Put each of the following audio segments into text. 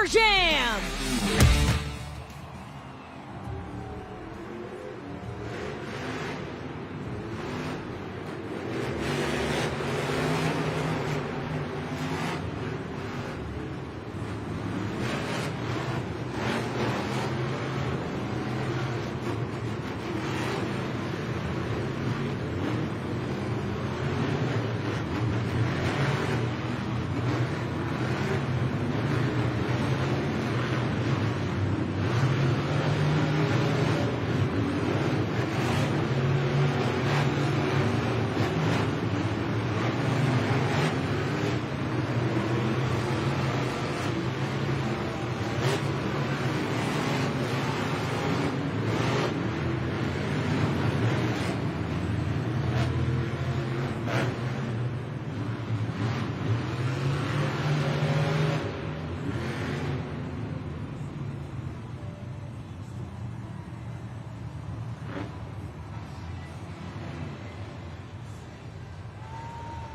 Jam!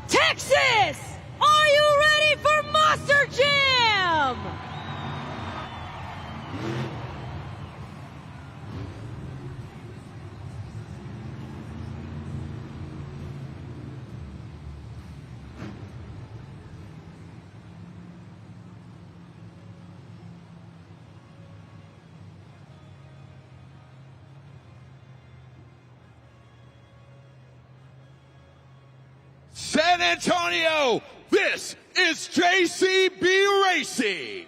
Texas, are you ready for Monster Jam? San Antonio, this is JCB Racing.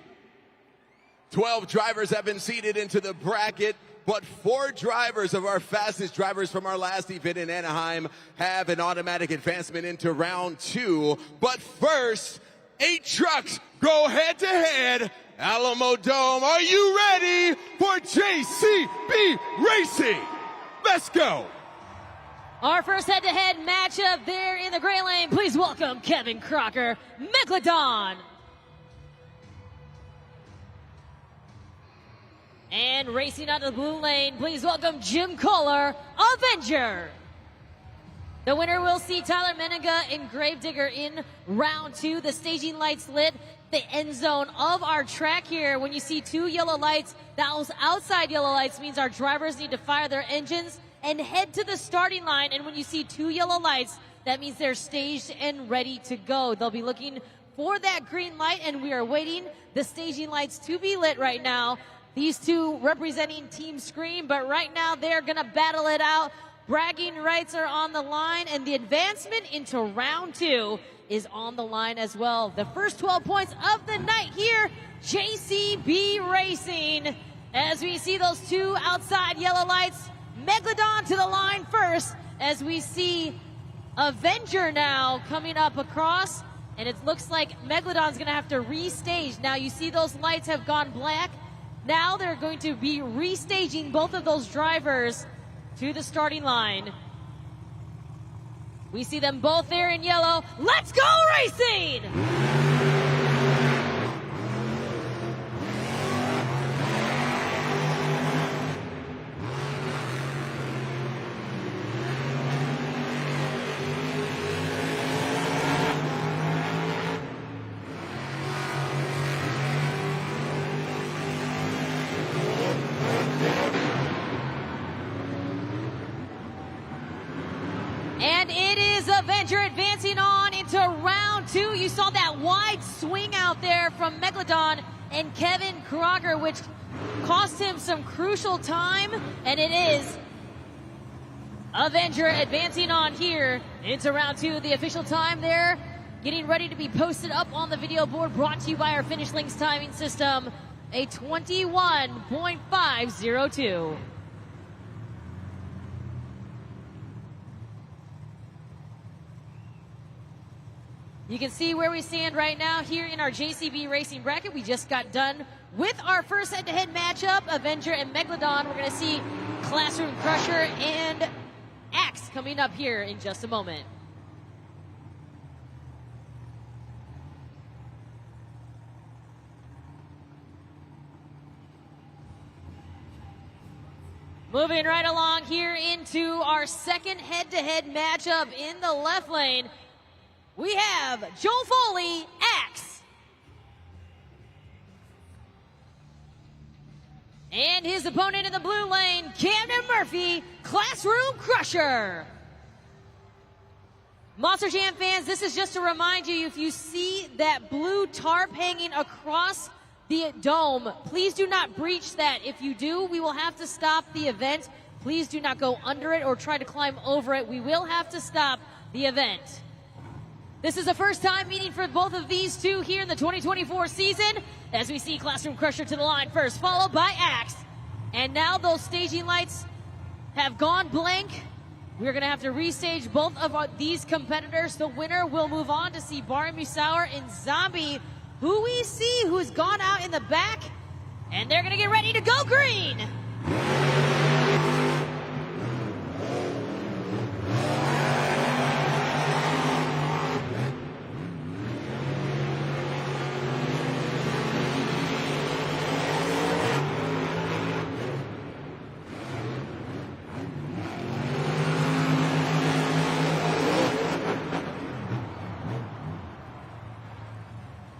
12 drivers have been seated into the bracket, but 4 drivers of our fastest drivers from our last event in Anaheim have an automatic advancement into round 2. But first, 8 trucks go head to head. Alamo Dome, are you ready for JCB Racing? Let's go. Our first head-to-head matchup there in the gray lane. Please welcome Kevin Crocker, Megalodon. And racing out of the blue lane, please welcome Jim Kohler, Avenger. The winner will see Tyler Menninga and Gravedigger in round 2. The staging lights lit the end zone of our track here. When you see 2 yellow lights, those outside yellow lights means our drivers need to fire their engines and head to the starting line. And when you see 2 yellow lights, that means they're staged and ready to go. They'll be looking for that green light, and we are waiting the staging lights to be lit right now. These 2 representing Team Scream, but right now they're gonna battle it out. Bragging rights are on the line, and the advancement into round 2 is on the line as well. The first 12 points of the night here, JCB Racing. As we see those 2 outside yellow lights, Megalodon to the line first, as we see Avenger now coming up across, and it looks like Megalodon's gonna have to restage. Now you see those lights have gone black. Now they're going to be restaging both of those drivers to the starting line. We see them both there in yellow. Let's go racing! And it is Avenger advancing on into round 2. You saw that wide swing out there from Megalodon and Kevin Crocker, which cost him some crucial time. And it is Avenger advancing on here into round 2. The official time there getting ready to be posted up on the video board, brought to you by our Finish Links timing system, a 21.502. You can see where we stand right now here in our JCB Racing bracket. We just got done with our first head-to-head matchup, Avenger and Megalodon. We're going to see Classroom Crusher and Axe coming up here in just a moment. Moving right along here into our second head-to-head matchup in the left lane, we have Joel Foley, Axe. And his opponent in the blue lane, Camden Murphy, Classroom Crusher. Monster Jam fans, this is just to remind you, if you see that blue tarp hanging across the dome, please do not breach that. If you do, we will have to stop the event. Please do not go under it or try to climb over it. We will have to stop the event. This is a first time meeting for both of these two here in the 2024 season, as we see Classroom Crusher to the line first, followed by Axe. And now those staging lights have gone blank. We're going to have to restage both of these competitors. The winner will move on to see Barry Musauer and Zombie, who we see who's gone out in the back, and they're going to get ready to go green.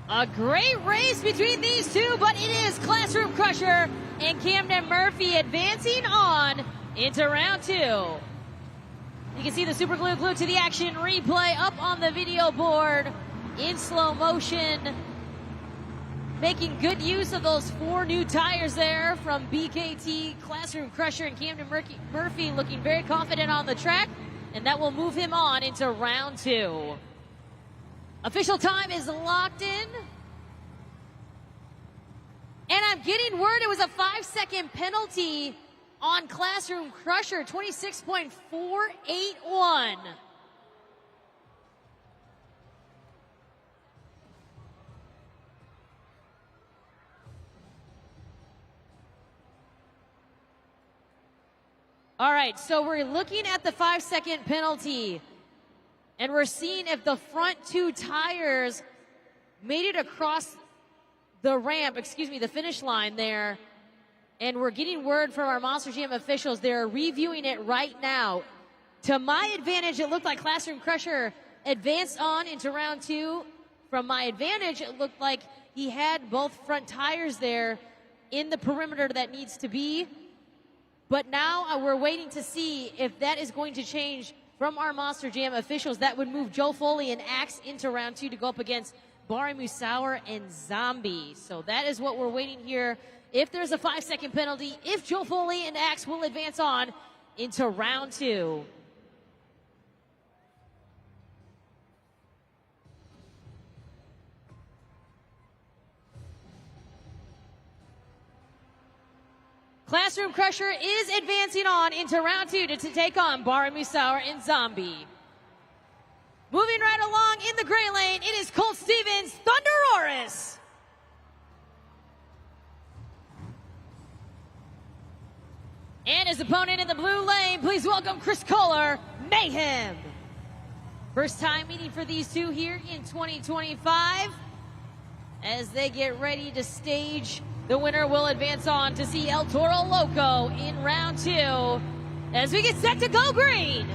A great race between these two, but it is Classroom Crusher and Camden Murphy advancing on into round 2. You can see the super glue glued to the action replay up on the video board in slow motion. Making good use of those 4 new tires there from BKT. Classroom Crusher and Camden Murphy looking very confident on the track, and that will move him on into round 2. Official time is locked in. And I'm getting word it was a 5-second penalty on Classroom Crusher, 26.481. All right, so we're looking at the 5-second penalty. And we're seeing if the front 2 tires made it across the ramp, the finish line there. And we're getting word from our Monster Jam officials. They're reviewing it right now. To my advantage, it looked like Classroom Crusher advanced on into round 2. From my advantage, it looked like he had both front tires there in the perimeter that needs to be. But now we're waiting to see if that is going to change from our Monster Jam officials. That would move Joe Foley and Axe into round 2 to go up against Barry Musauer and Zombie. So that is what we're waiting here. If there's a 5-second penalty, if Joe Foley and Axe will advance on into round 2. Classroom Crusher is advancing on into round 2 to take on Barry Musauer and Zombie. Moving right along in the gray lane, it is Colt Stevens, Thunderus. And his opponent in the blue lane, please welcome Chris Kohler, Mayhem. First time meeting for these two here in 2025. As they get ready to stage, the winner will advance on to see El Toro Loco in round 2 as we get set to go green.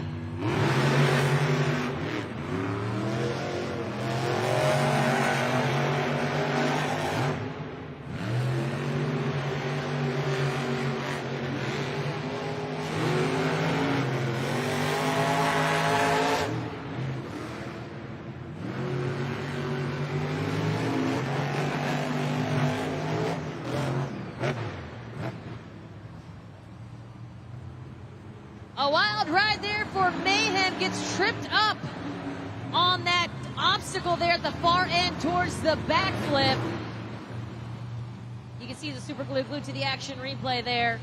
A wild ride there for Mayhem, gets tripped up on that obstacle there at the far end towards the backflip. You can see the super glue glued to the action replay there.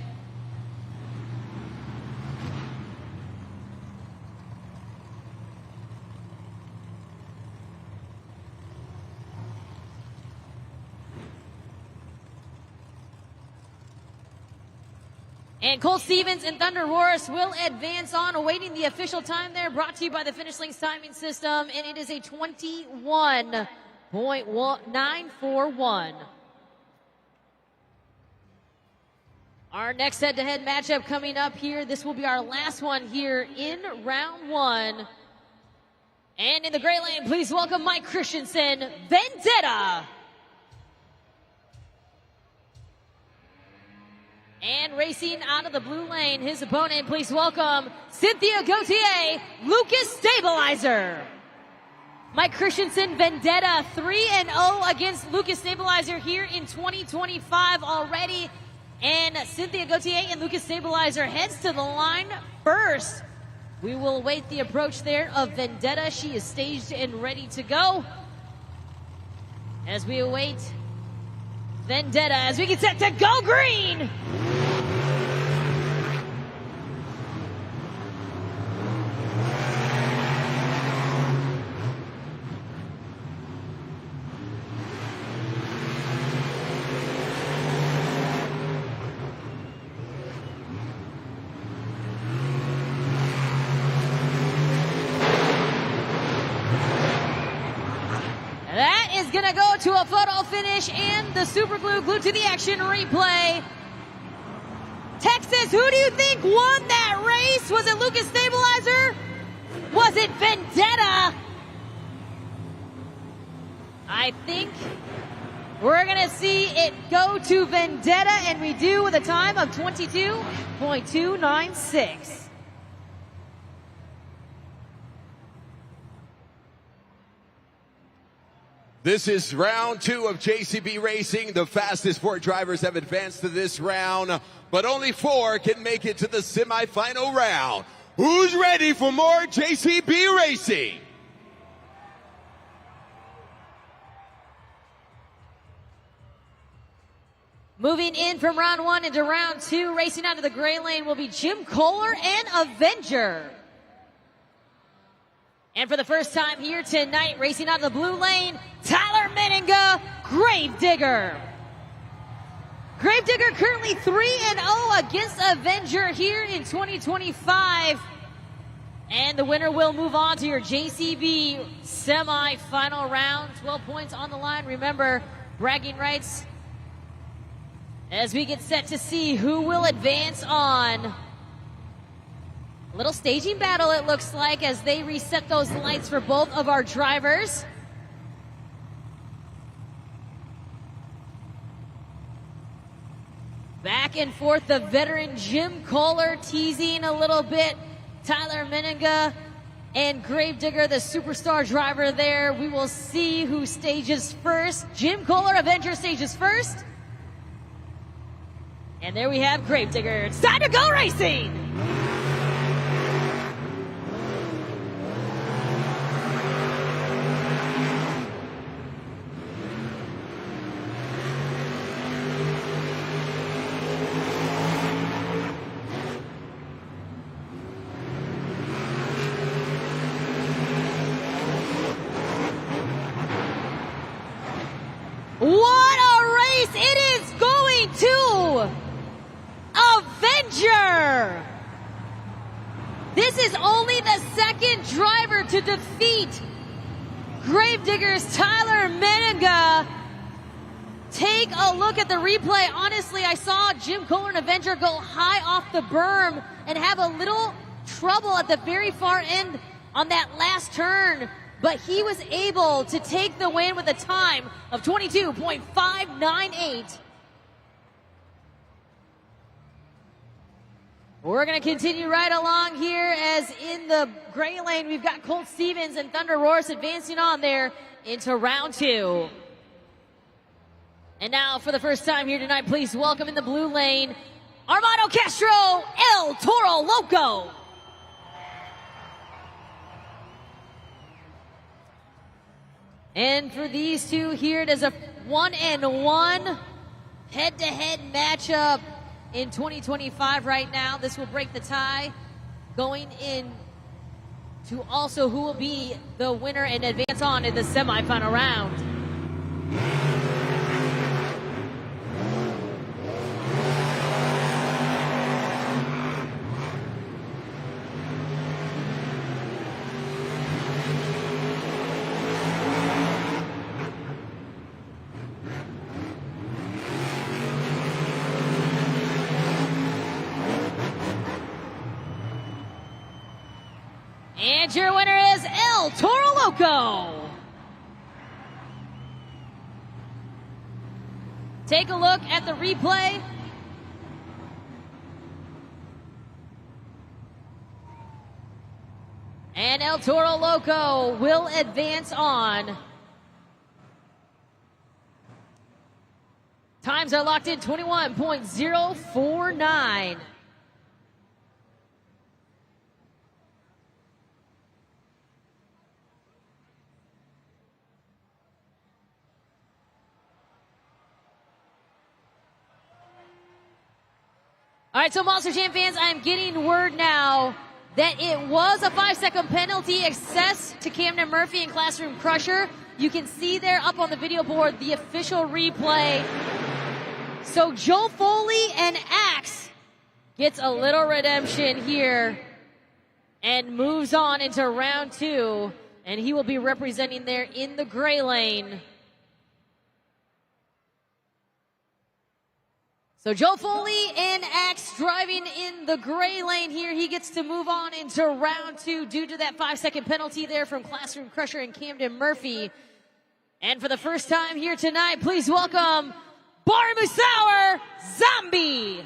And Colt Stevens and Thunderus will advance on, awaiting the official time there, brought to you by the Finish Links timing system, and it is a 21.941. Our next head-to-head matchup coming up here. This will be our last one here in round one. And in the gray lane, please welcome Mike Christensen, Vendetta. And racing out of the blue lane, his opponent, please welcome Cynthia Gauthier, Lucas Stabilizer. Mike Christensen, Vendetta, 3-0 against Lucas Stabilizer here in 2025 already. And Cynthia Gauthier and Lucas Stabilizer heads to the line first. We will await the approach there of Vendetta. She is staged and ready to go. As we await Vendetta, as we get set to go green. That is gonna go to a photo finish and the super glue glued to the action replay. Texas, who do you think won that race? Was it Lucas Stabilizer? Was it Vendetta? I think we're gonna see it go to Vendetta, and we do with a time of 22.296. This is round two of JCB Racing. The fastest four drivers have advanced to this round, but only four can make it to the semifinal round. Who's ready for more JCB Racing? Moving in from round one into round two, racing out of the gray lane will be Jim Kohler and Avenger. And for the first time here tonight, racing out of the blue lane, Tyler Meninga, Gravedigger. Gravedigger currently 3-0 against Avenger here in 2025. And the winner will move on to your JCB semi-final round. 12 points on the line. Remember, bragging rights as we get set to see who will advance on. A little staging battle, it looks like, as they reset those lights for both of our drivers. Back and forth, the veteran Jim Kohler teasing a little bit. Tyler Meninga and Gravedigger, the superstar driver there. We will see who stages first. Jim Kohler, Avenger, stages first. And there we have Gravedigger. It's time to go racing! What a race it is going to Avenger! This is only the second driver to defeat Gravedigger's Tyler Meninga. Take a look at the replay. Honestly, I saw Jim Kohler and Avenger go high off the berm and have a little trouble at the very far end on that last turn. But he was able to take the win with a time of 22.598. We're going to continue right along here, as in the gray lane, we've got Colt Stevens and Thunderus advancing on there into round two. And now, for the first time here tonight, please welcome in the blue lane, Armada Castro, El Toro Loco. And for these two here, it is a 1-1 head-to-head matchup in 2025 right now. This will break the tie, going in to also who will be the winner and advance on in the semifinal round. And your winner is Toro Loco. Take a look at the replay. And Toro Loco will advance on. Times are locked in 21.049. All right, so Monster Jam fans, I'm getting word now that it was a 5-second penalty excess to Camden Murphy and Classroom Crusher. You can see there up on the video board the official replay. So Joe Foley and Axe gets a little redemption here and moves on into round 2, and he will be representing there in the gray lane. So Joe Foley and Axe driving in the gray lane here. He gets to move on into round 2 due to that 5-second penalty there from Classroom Crusher and Camden Murphy. And for the first time here tonight, please welcome Bar Musauer Zombie.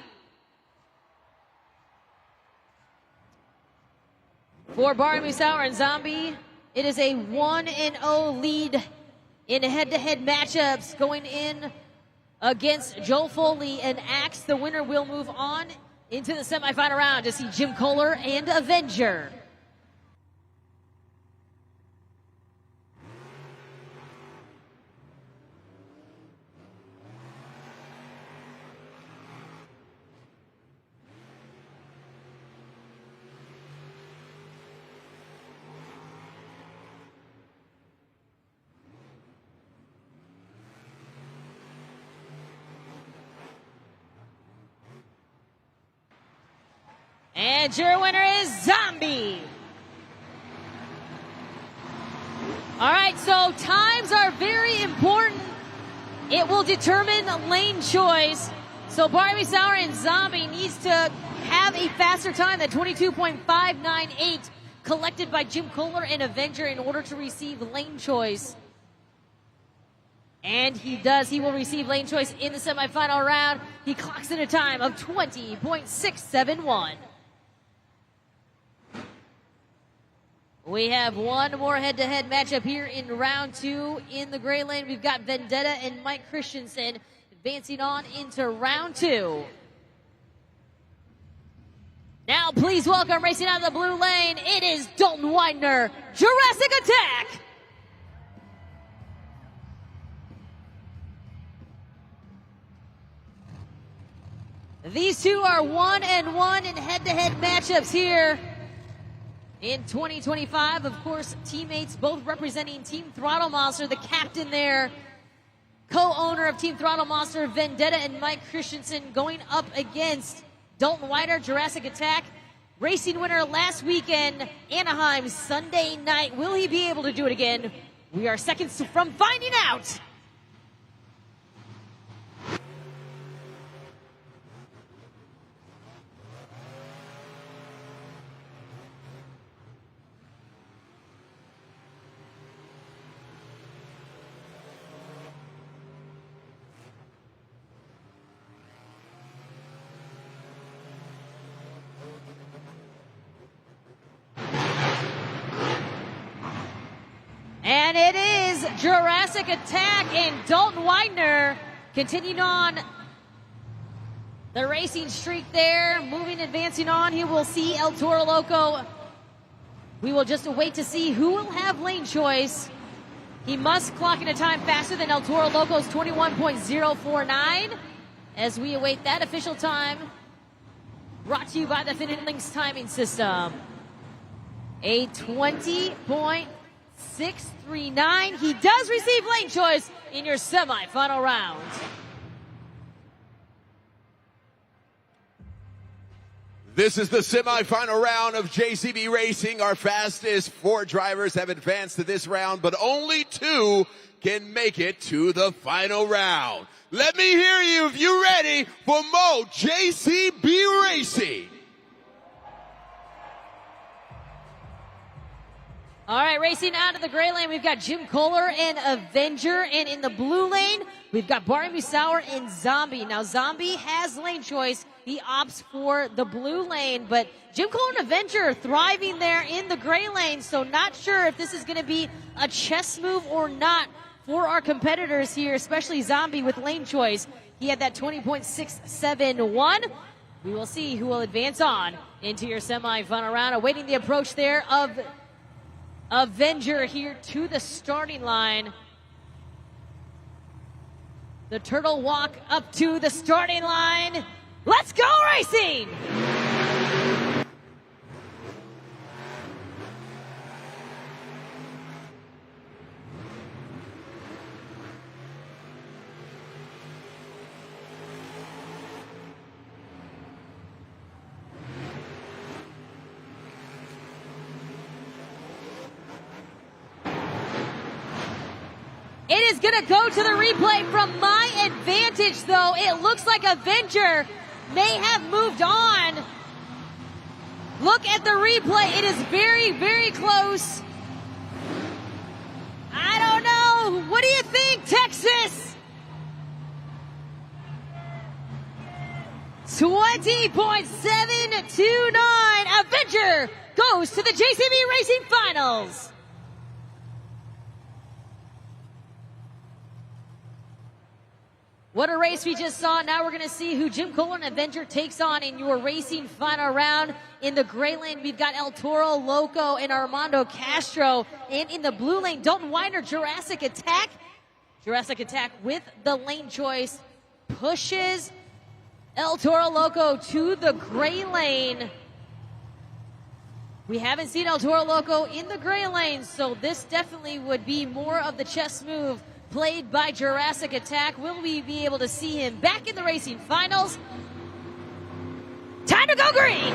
For Bar Musauer and Zombie, it is a 1-0 lead in head-to-head matchups going in against Joe Foley and Axe. The winner will move on into the semifinal round to see Jim Kohler and Avenger. And your winner is Zombie. All right, so times are very important. It will determine lane choice. So Barbie Sauer and Zombie needs to have a faster time than 22.598 collected by Jim Kohler and Avenger in order to receive lane choice. And he does. He will receive lane choice in the semifinal round. He clocks in a time of 20.671. We have one more head-to-head matchup here in round 2. In the gray lane, we've got Vendetta and Mike Christensen advancing on into round 2. Now, please welcome racing out of the blue lane. It is Dalton Widener, Jurassic Attack. These two are 1-1 in head-to-head matchups here in 2025. Of course, teammates both representing Team Throttle Monster, the captain there, co-owner of Team Throttle Monster, Vendetta and Mike Christensen, going up against Dalton Widener, Jurassic Attack. Racing winner last weekend, Anaheim, Sunday night. Will he be able to do it again? We are seconds from finding out. And it is Jurassic Attack and Dalton Widener continuing on the racing streak there, moving, advancing on. He will see Toro Loco. We will just wait to see who will have lane choice. He must clock in a time faster than El Toro Loco's 21.049 as we await that official time. Brought to you by the Fitted Links timing system. A 20.639. He does receive lane choice in your semifinal round. This is the semifinal round of JCB Racing. Our fastest 4 drivers have advanced to this round, but only 2 can make it to the final round. Let me hear you if you're ready for more JCB Racing. All right, racing out of the gray lane, we've got Jim Kohler and Avenger. And in the blue lane, we've got Barry Musauer and Zombie. Now, Zombie has lane choice. He opts for the blue lane, but Jim Kohler and Avenger thriving there in the gray lane. So not sure if this is going to be a chess move or not for our competitors here, especially Zombie with lane choice. He had that 20.671. We will see who will advance on into your semifinal round. Awaiting the approach there of Avenger here to the starting line. The turtle walk up to the starting line. Let's go racing! It is going to go to the replay from my advantage, though. It looks like Avenger may have moved on. Look at the replay. It is very, very close. I don't know. What do you think, Texas? 20.729. Avenger goes to the JCB Racing Finals. What a race we just saw. Now we're going to see who Jim Kohler and Avenger takes on in your racing final round. In the gray lane, we've got El Toro Loco and Armando Castro. And in the blue lane, Dalton Weiner, Jurassic Attack. Jurassic Attack with the lane choice pushes El Toro Loco to the gray lane. We haven't seen El Toro Loco in the gray lane, so this definitely would be more of the chess move played by Jurassic Attack. Will we be able to see him back in the racing finals? Time to go green!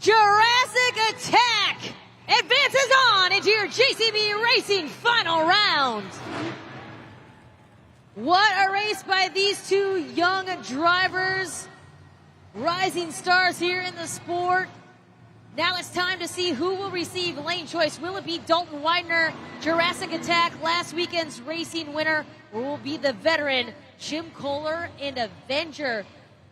Jurassic Attack advances on into your JCB Racing final round. What a race by these 2 young drivers, rising stars here in the sport. Now it's time to see who will receive lane choice. Will it be Dalton Weiner, Jurassic Attack, last weekend's racing winner, or will it be the veteran Jim Kohler and Avenger?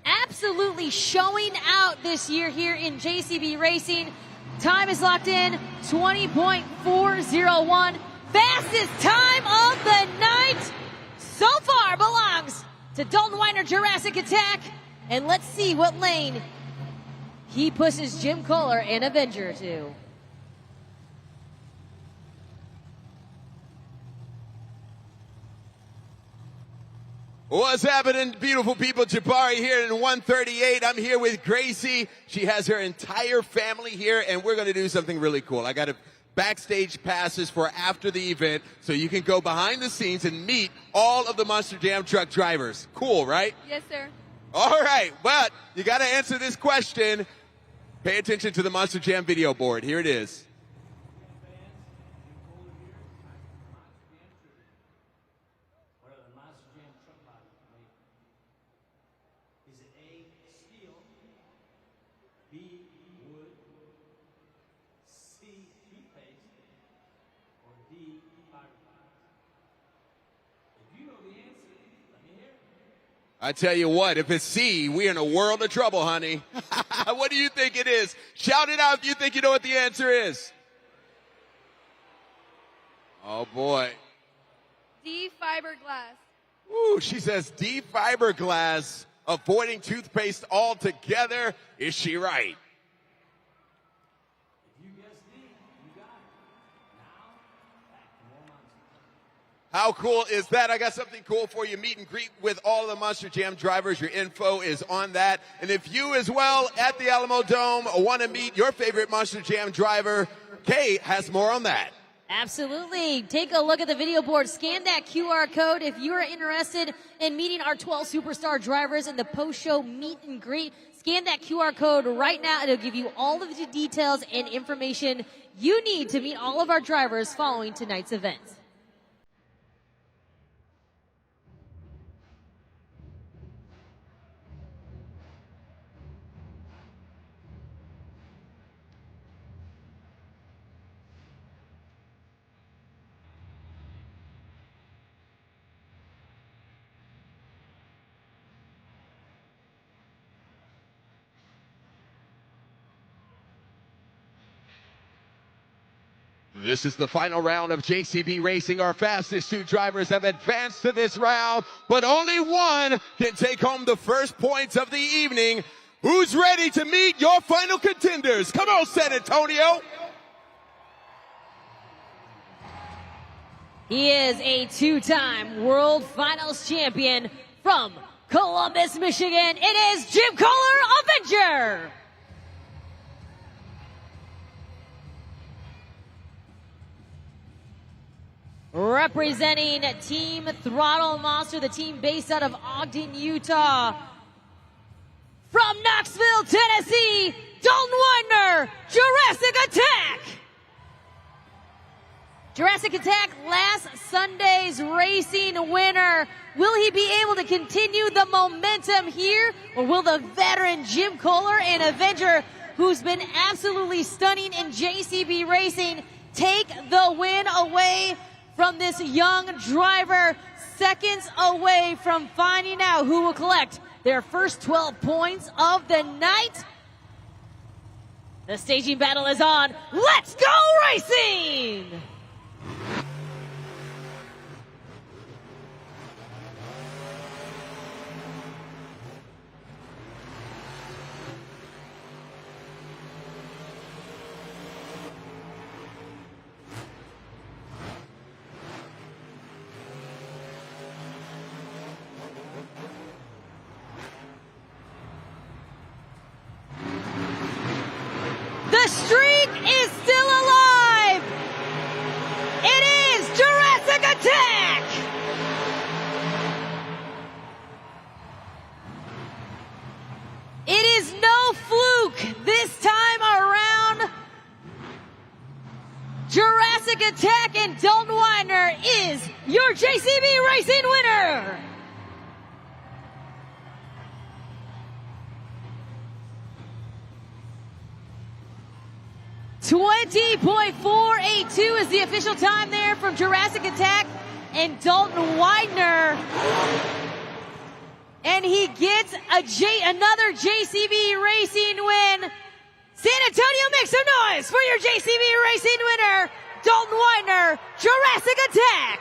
Absolutely showing out this year here in JCB Racing. Time is locked in, 20.401. Fastest time of the night so far belongs to Dalton Weiner, Jurassic Attack. And let's see what lane he pushes Jim Kohler and Avenger to. What's happening, beautiful people? Jabari here in 138. I'm here with Gracie. She has her entire family here, and we're going to do something really cool. I got a backstage passes for after the event, so you can go behind the scenes and meet all of the Monster Jam truck drivers. Cool, right? Yes, sir. All right, but you got to answer this question. Pay attention to the Monster Jam video board. Here it is. I tell you what, if it's C, we're in a world of trouble, honey. What do you think it is? Shout it out if you think you know what the answer is. Oh, boy. D, fiberglass. Ooh, she says D, fiberglass, avoiding toothpaste altogether. Is she right? How cool is that? I got something cool for you. Meet and greet with all of the Monster Jam drivers. Your info is on that. And if you as well at the Alamo Dome want to meet your favorite Monster Jam driver, Kay has more on that. Absolutely. Take a look at the video board. Scan that QR code if you are interested in meeting our 12 superstar drivers in the post-show meet and greet. Scan that QR code right now. It'll give you all of the details and information you need to meet all of our drivers following tonight's event. This is the final round of JCB Racing. Our fastest two drivers have advanced to this round, but only one can take home the first points of the evening. Who's ready to meet your final contenders? Come on, San Antonio. He is a two-time World Finals champion from Columbus, Michigan. It is Jim Kohler, Avenger. Representing Team Throttle Monster, the team based out of Ogden, Utah. From Knoxville, Tennessee, Dalton Widener, Jurassic Attack. Jurassic Attack, last Sunday's racing winner. Will he be able to continue the momentum here, or will the veteran Jim Kohler and Avenger, who's been absolutely stunning in JCB Racing, take the win away from this young driver, seconds away from finding out who will collect their first 12 points of the night? The staging battle is on. Let's go racing! The streak is still alive. It is Jurassic Attack. It is no fluke this time around. Jurassic Attack and Dalton Widener is your JCB Racing winner. 20.482 is the official time there from Jurassic Attack and Dalton Widener. And he gets another JCB Racing win. San Antonio, make some noise for your JCB Racing winner, Dalton Widener, Jurassic Attack.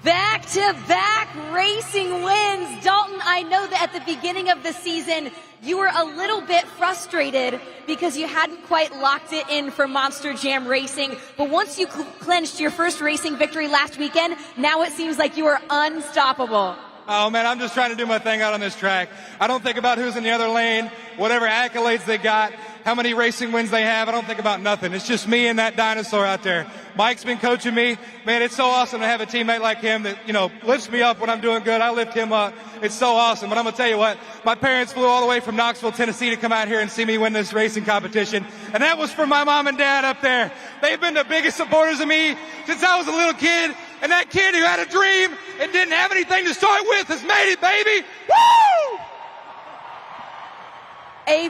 Back-to-back racing wins. Dalton, I know that at the beginning of the season, you were a little bit frustrated because you hadn't quite locked it in for Monster Jam Racing. But once you clinched your first racing victory last weekend, now it seems like you are unstoppable. Oh, man, I'm just trying to do my thing out on this track. I don't think about who's in the other lane, whatever accolades they got, how many racing wins they have. I don't think about nothing. It's just me and that dinosaur out there. Mike's been coaching me. Man, it's so awesome to have a teammate like him that, you know, lifts me up when I'm doing good. I lift him up. It's so awesome. But I'm going to tell you what, my parents flew all the way from Knoxville, Tennessee to come out here and see me win this racing competition. And that was for my mom and dad up there. They've been the biggest supporters of me since I was a little kid, and that kid who had a dream and didn't have anything to start with has made it, baby. Woo! A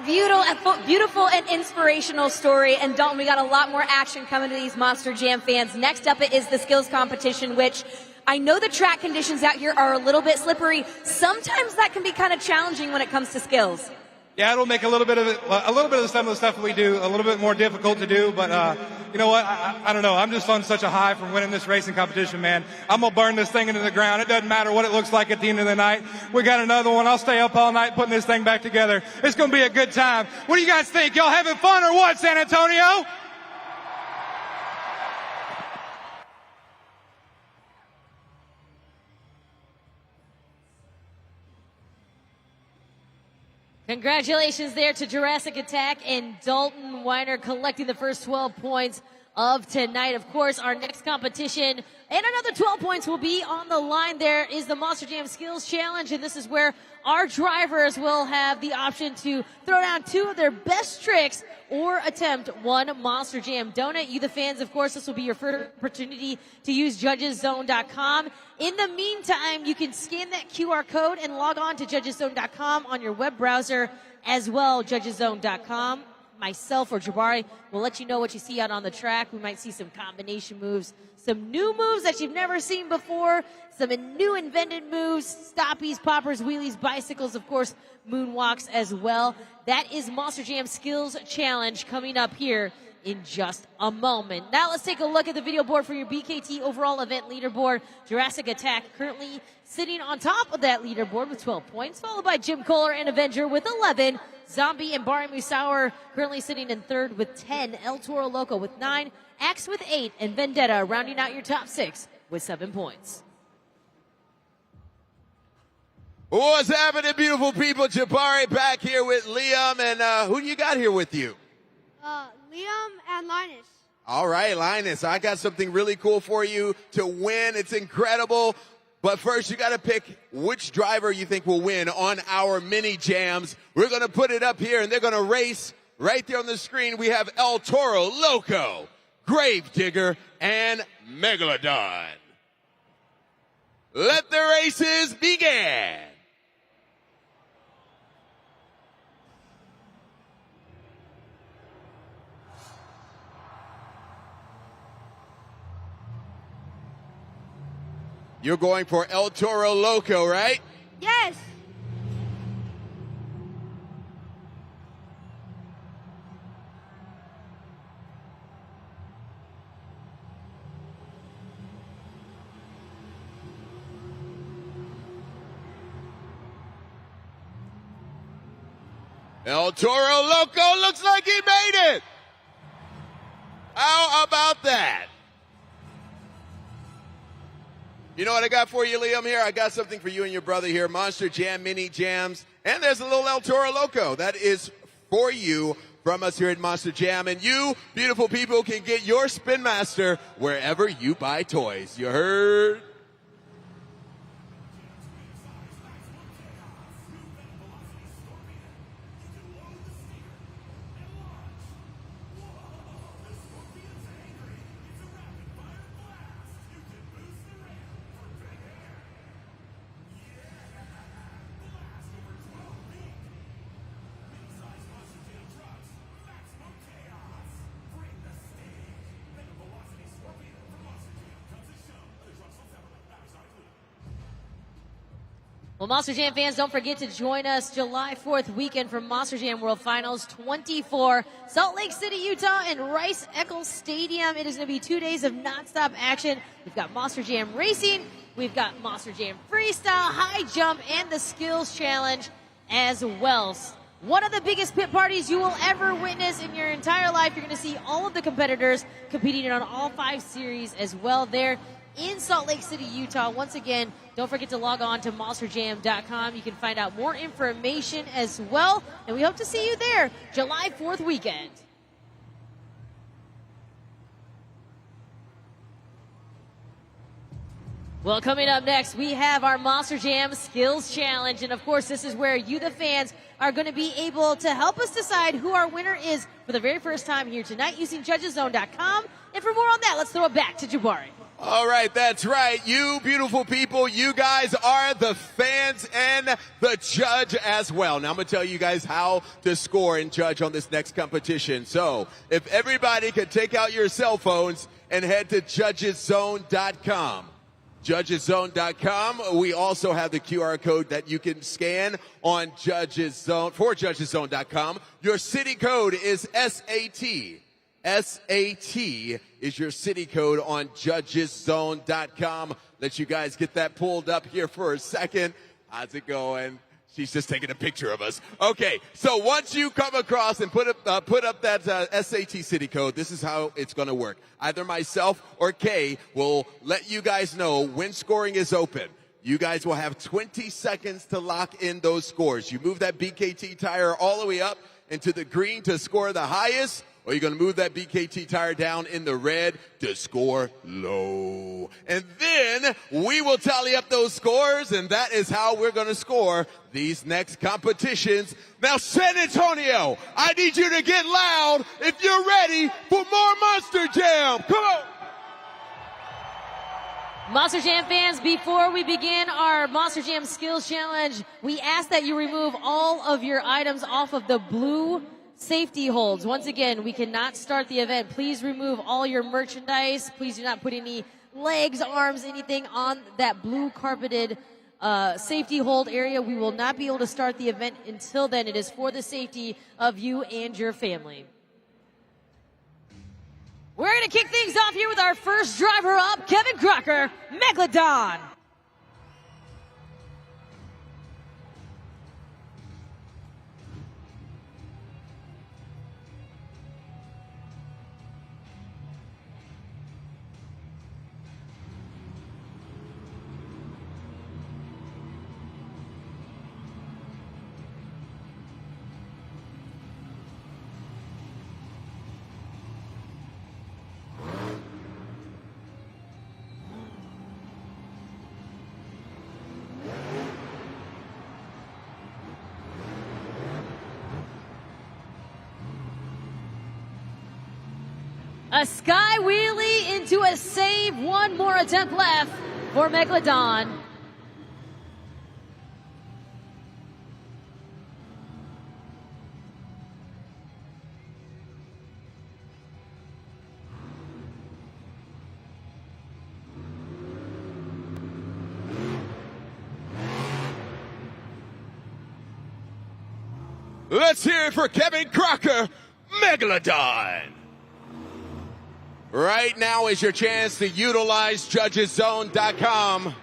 beautiful and inspirational story. And Dalton, we got a lot more action coming to these Monster Jam fans. Next up is the skills competition, which I know the track conditions out here are a little bit slippery. Sometimes that can be kind of challenging when it comes to skills. Yeah, it'll make a little bit of some of the stuff that we do a little bit more difficult to do. But you know what? I don't know. I'm just on such a high from winning this racing competition, man. I'm gonna burn this thing into the ground. It doesn't matter what it looks like at the end of the night. We got another one. I'll stay up all night putting this thing back together. It's gonna be a good time. What do you guys think? Y'all having fun or what, San Antonio? Congratulations there to Jurassic Attack and Dalton Weiner collecting the first 12 points of tonight. Of course, our next competition and another 12 points will be on the line. There is the Monster Jam Skills Challenge, and this is where our drivers will have the option to throw down 2 of their best tricks or attempt 1 Monster Jam donut. You, the fans, of course, this will be your first opportunity to use judgeszone.com. In the meantime, you can scan that QR code and log on to judgeszone.com on your web browser as well, judgeszone.com. Myself or Jabari will let you know what you see out on the track. We might see some combination moves, some new moves that you've never seen before, some new invented moves, stoppies, poppers, wheelies, bicycles, of course, moonwalks as well. That is Monster Jam Skills Challenge coming up here in just a moment. Now let's take a look at the video board for your BKT overall event leaderboard. Jurassic Attack currently sitting on top of that leaderboard with 12 points, followed by Jim Kohler and Avenger with 11. Zombie and Barry Musauer currently sitting in third with 10. El Toro Loco with 9. Axe with 8. And Vendetta rounding out your top 6 with 7 points. What's happening, beautiful people? Jabari back here with Liam. And who do you got here with you? Liam and Linus. All right, Linus, I got something really cool for you to win. It's incredible. But first, you got to pick which driver you think will win on our mini jams. We're going to put it up here, and they're going to race right there on the screen. We have El Toro Loco, Gravedigger, and Megalodon. Let the races begin. You're going for El Toro Loco, right? Yes. El Toro Loco looks like he made it. How about that? You know what I got for you, Liam, here? I got something for you and your brother here. Monster Jam Mini Jams. And there's a little El Toro Loco. That is for you from us here at Monster Jam. And you, beautiful people, can get your Spin Master wherever you buy toys. You heard? Well, Monster Jam fans, don't forget to join us July 4th weekend for Monster Jam World Finals 24, Salt Lake City, Utah, and Rice Eccles Stadium. It is going to be 2 days of nonstop action. We've got Monster Jam Racing, we've got Monster Jam Freestyle, High Jump, and the Skills Challenge as well. One of the biggest pit parties you will ever witness in your entire life. You're going to see all of the competitors competing on all 5 series as well there in Salt Lake City, Utah. Once again, don't forget to log on to monsterjam.com. You can find out more information as well. And we hope to see you there July 4th weekend. Well, coming up next, we have our Monster Jam Skills Challenge. And of course, this is where you, the fans, are going to be able to help us decide who our winner is for the very first time here tonight using judgeszone.com. And for more on that, let's throw it back to Jabari. All right, that's right. You beautiful people, you guys are the fans and the judge as well. Now I'm going to tell you guys how to score and judge on this next competition. So if everybody could take out your cell phones and head to judgeszone.com. Judgeszone.com. We also have the QR code that you can scan on judgeszone.com. Your city code is SAT. SAT is your city code on judgeszone.com. Let you guys get that pulled up here for a second. How's it going? She's just taking a picture of us. Okay, so once you come across and put up that SAT city code, this is how it's going to work. Either myself or Kay will let you guys know when scoring is open. You guys will have 20 seconds to lock in those scores. You move that BKT tire all the way up into the green to score the highest, or you're going to move that BKT tire down in the red to score low. And then we will tally up those scores, and that is how we're going to score these next competitions. Now, San Antonio, I need you to get loud if you're ready for more Monster Jam. Come on. Monster Jam fans, before we begin our Monster Jam Skills Challenge, we ask that you remove all of your items off of the blue safety holds. Once again, we cannot start the event. Please remove all your merchandise. Please do not put any legs, arms, anything on that blue carpeted safety hold area. We will not be able to start the event until then. It is for the safety of you and your family. We're going to kick things off here with our first driver up, Kevin Crocker, Megalodon. A sky wheelie into a save. One more attempt left for Megalodon. Let's hear it for Kevin Crocker, Megalodon. Right now is your chance to utilize judgeszone.com.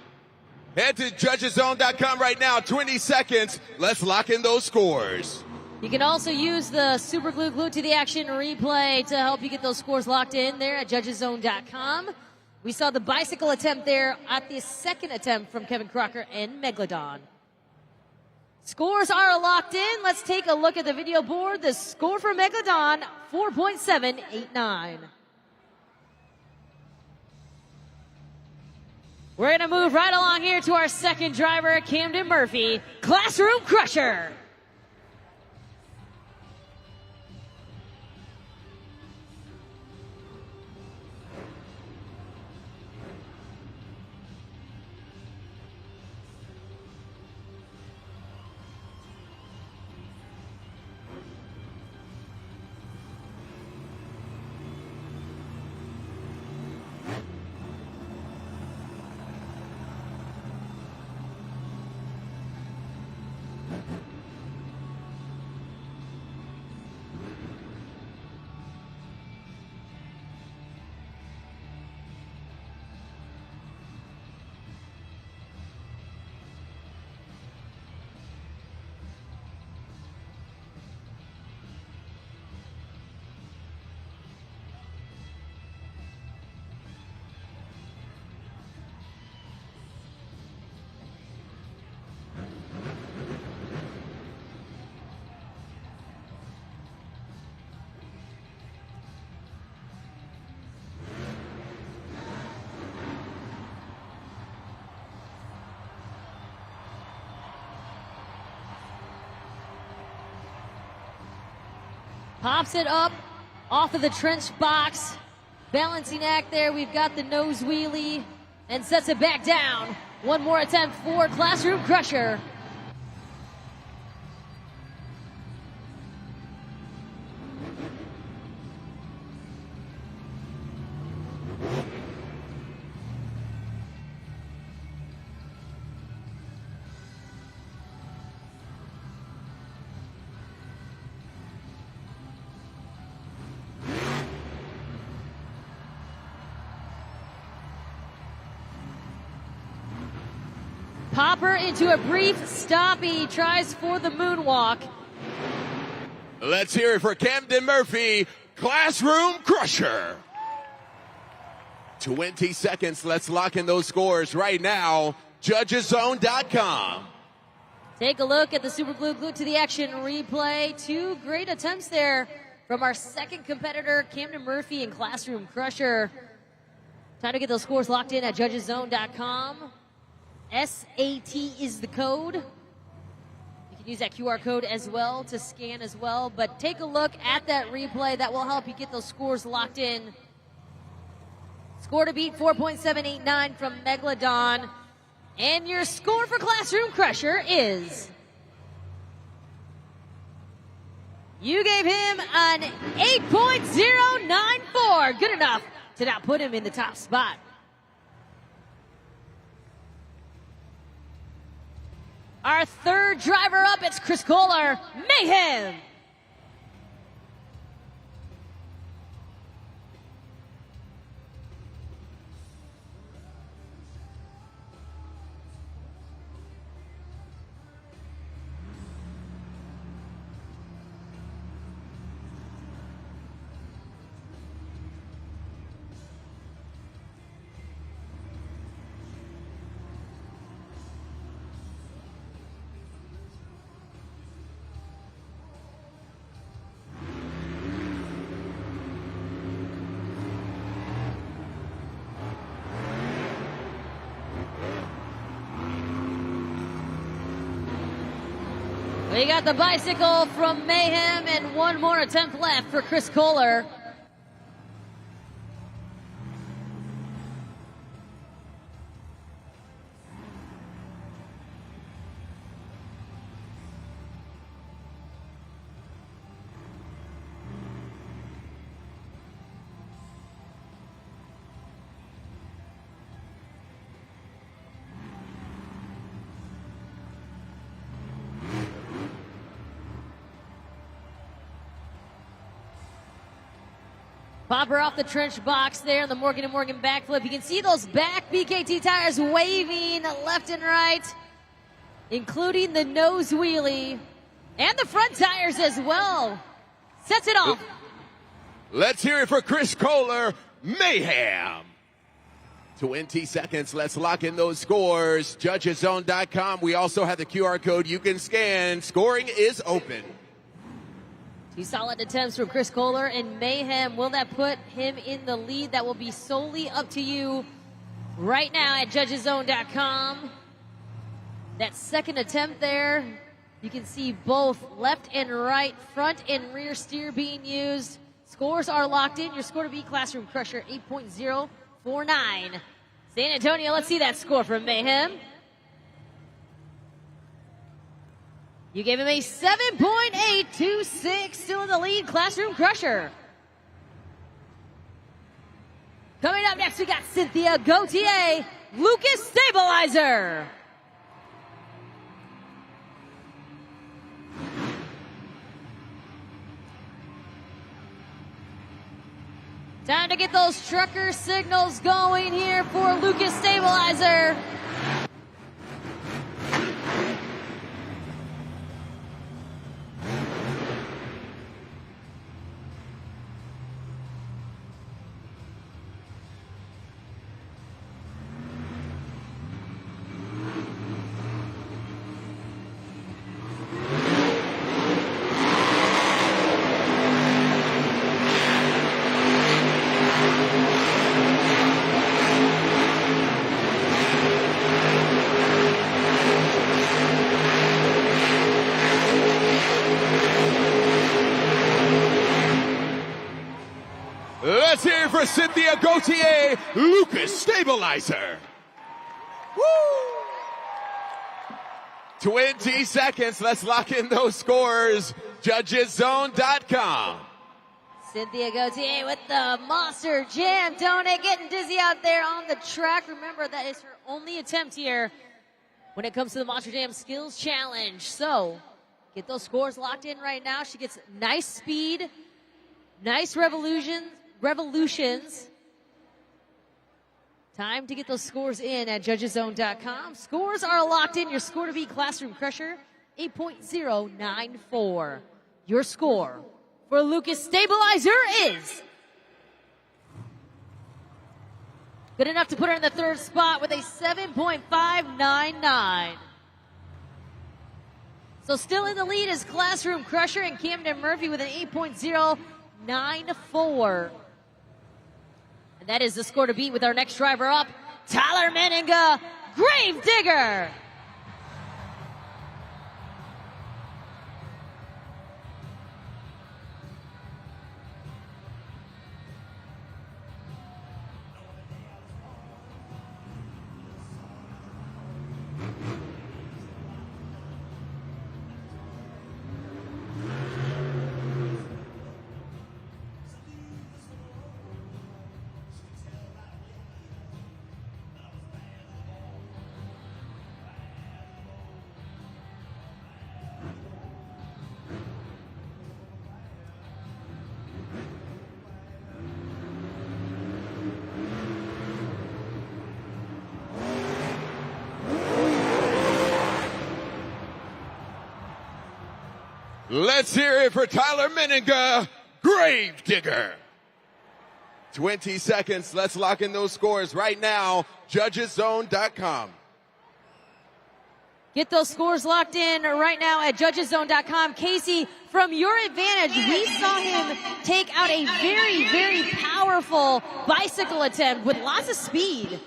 Head to judgeszone.com right now. 20 seconds. Let's lock in those scores. You can also use the Super Glue Glued to the Action replay to help you get those scores locked in there at judgeszone.com. We saw the bicycle attempt there at the second attempt from Kevin Crocker and Megalodon. Scores are locked in. Let's take a look at the video board. The score for Megalodon, 4.789. We're going to move right along here to our second driver, Camden Murphy, Classroom Crusher. Pops it up off of the trench box. Balancing act there. We've got the nose wheelie and sets it back down. One more attempt for Classroom Crusher. Popper into a brief stop. He tries for the moonwalk. Let's hear it for Camden Murphy, Classroom Crusher. 20 seconds. Let's lock in those scores right now. JudgesZone.com. Take a look at the Super Glue Glued to the Action replay. Two great attempts there from our second competitor, Camden Murphy and Classroom Crusher. Time to get those scores locked in at JudgesZone.com. SAT is the code. You can use that QR code as well to scan as well. But take a look at that replay. That will help you get those scores locked in. Score to beat 4.789 from Megalodon. And your score for Classroom Crusher is... You gave him an 8.094. Good enough to not put him in the top spot. Our third driver up, it's Chris Kohler, Mayhem. We got the bicycle from Mayhem and one more attempt left for Chris Kohler. Popper off the trench box there, the Morgan & Morgan backflip. You can see those back BKT tires waving left and right, including the nose wheelie and the front tires as well. Sets it off. Let's hear it for Chris Kohler, Mayhem. 20 seconds. Let's lock in those scores. JudgesZone.com. We also have the QR code you can scan. Scoring is open. Two solid attempts from Chris Kohler and Mayhem. Will that put him in the lead? That will be solely up to you right now at JudgesZone.com. That second attempt there, you can see both left and right, front and rear steer being used. Scores are locked in. Your score to beat Classroom Crusher, 8.049. San Antonio, let's see that score from Mayhem. You gave him a 7.826, still in the lead, Classroom Crusher. Coming up next, we got Cynthia Gauthier, Lucas Stabilizer. Time to get those trucker signals going here for Lucas Stabilizer. for Cynthia Gauthier, Lucas Stabilizer. Woo! 20 seconds. Let's lock in those scores. JudgesZone.com. Cynthia Gauthier with the Monster Jam donut, getting dizzy out there on the track. Remember, that is her only attempt here when it comes to the Monster Jam Skills Challenge. So, get those scores locked in right now. She gets nice speed, nice revolutions. Time to get those scores in at JudgesZone.com. Scores are locked in. Your score to beat Classroom Crusher, 8.094. Your score for Lucas Stabilizer is good enough to put her in the third spot with a 7.599. So still in the lead is Classroom Crusher and Camden Murphy with an 8.094. And that is the score to beat with our next driver up, Tyler Meninga, Gravedigger. Let's hear it for Tyler Meninga, Gravedigger. 20 seconds. Let's lock in those scores right now. JudgesZone.com. Get those scores locked in right now at JudgesZone.com. Casey, from your advantage, we saw him take out a very, very powerful bicycle attempt with lots of speed.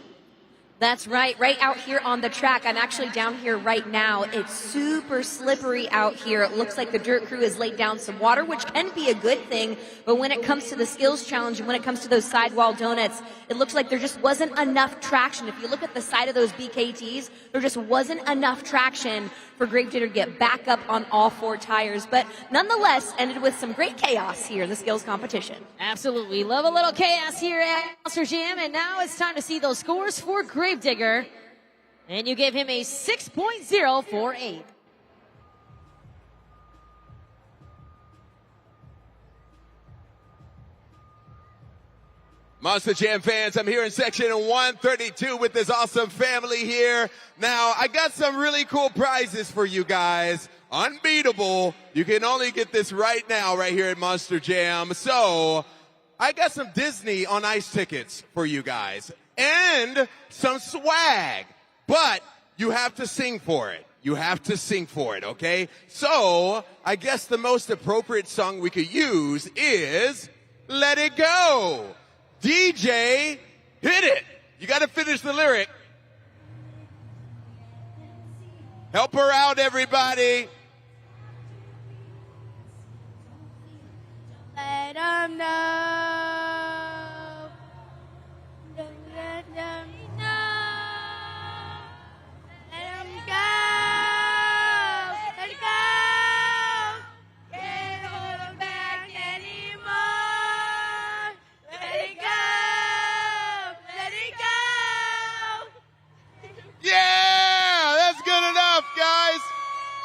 That's right out here on the track. I'm actually down here right now. It's super slippery out here. It looks like the dirt crew has laid down some water, which can be a good thing. But when it comes to the skills challenge and when it comes to those sidewall donuts, it looks like there just wasn't enough traction. If you look at the side of those BKTs, there just wasn't enough traction for Gravedigger to get back up on all four tires. But nonetheless, ended with some great chaos here in the skills competition. Absolutely. Love a little chaos here at Monster Jam. And now it's time to see those scores for Gravedigger. And you gave him a 6.048. Monster Jam fans, I'm here in section 132 with this awesome family here. Now, I got some really cool prizes for you guys. Unbeatable. You can only get this right now right here at Monster Jam. So, I got some Disney on Ice tickets for you guys. And some swag. But you have to sing for it. You have to sing for it, okay? So, I guess the most appropriate song we could use is Let It Go. DJ, hit it. You got to finish the lyric. Help her out, everybody. Let them know. Let them know. Let them go. Let it go. Can't hold them back anymore. Let it go. Let it go. Yeah, that's good enough, guys.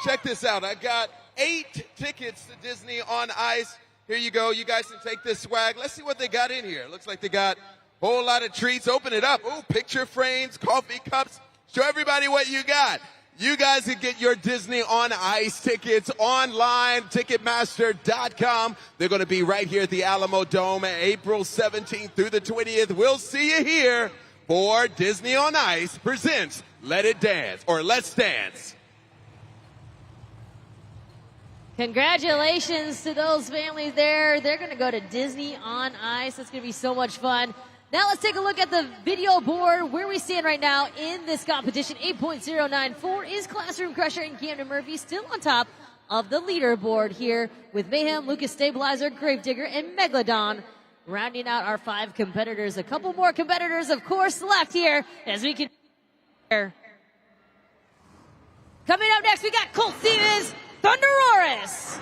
Check this out. I got 8 tickets to Disney on Ice. Here you go. You guys can take this swag. Let's see what they got in here. Looks like they got a whole lot of treats. Open it up. Ooh, picture frames, coffee cups. Show everybody what you got. You guys can get your Disney on Ice tickets online, Ticketmaster.com. They're going to be right here at the Alamo Dome, April 17th through the 20th. We'll see you here for Disney on Ice presents Let It Dance, or Let's Dance. Congratulations to those families there. They're going to go to Disney on Ice. It's going to be so much fun. Now let's take a look at the video board where we stand right now in this competition. 8.094 is Classroom Crusher and Camden Murphy still on top of the leaderboard here with Mayhem, Lucas Stabilizer, Gravedigger, and Megalodon rounding out our 5 competitors. A couple more competitors, of course, left here as we can. Coming up next, we got Colt Stevens, Thunderus.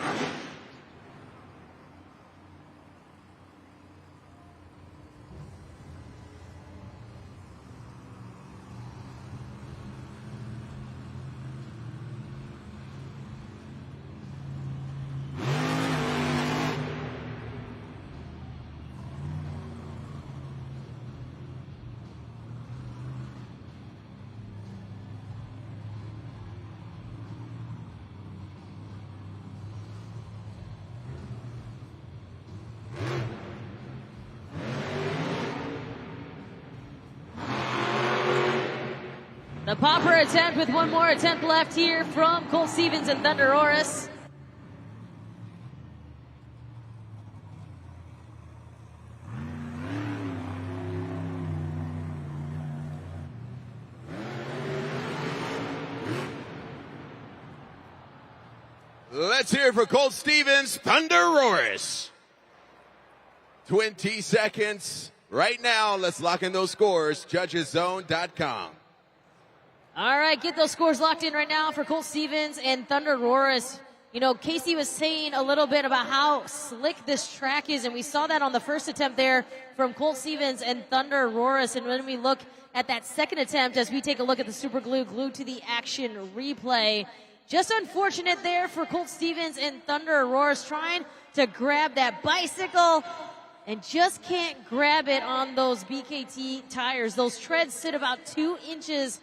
The popper attempt with one more attempt left here from Colt Stevens and Thunderus. Let's hear it for Colt Stevens, Thunderus. 20 seconds right now. Let's lock in those scores. Judgeszone.com. All right, get those scores locked in right now for Colt Stevens and Thunderus. You know, Casey was saying a little bit about how slick this track is, and we saw that on the first attempt there from Colt Stevens and Thunderus. And when we look at that second attempt, as we take a look at the super glue glued to the action replay, just unfortunate there for Colt Stevens and Thunderus, trying to grab that bicycle and just can't grab it on those BKT tires. Those treads sit about 2 inches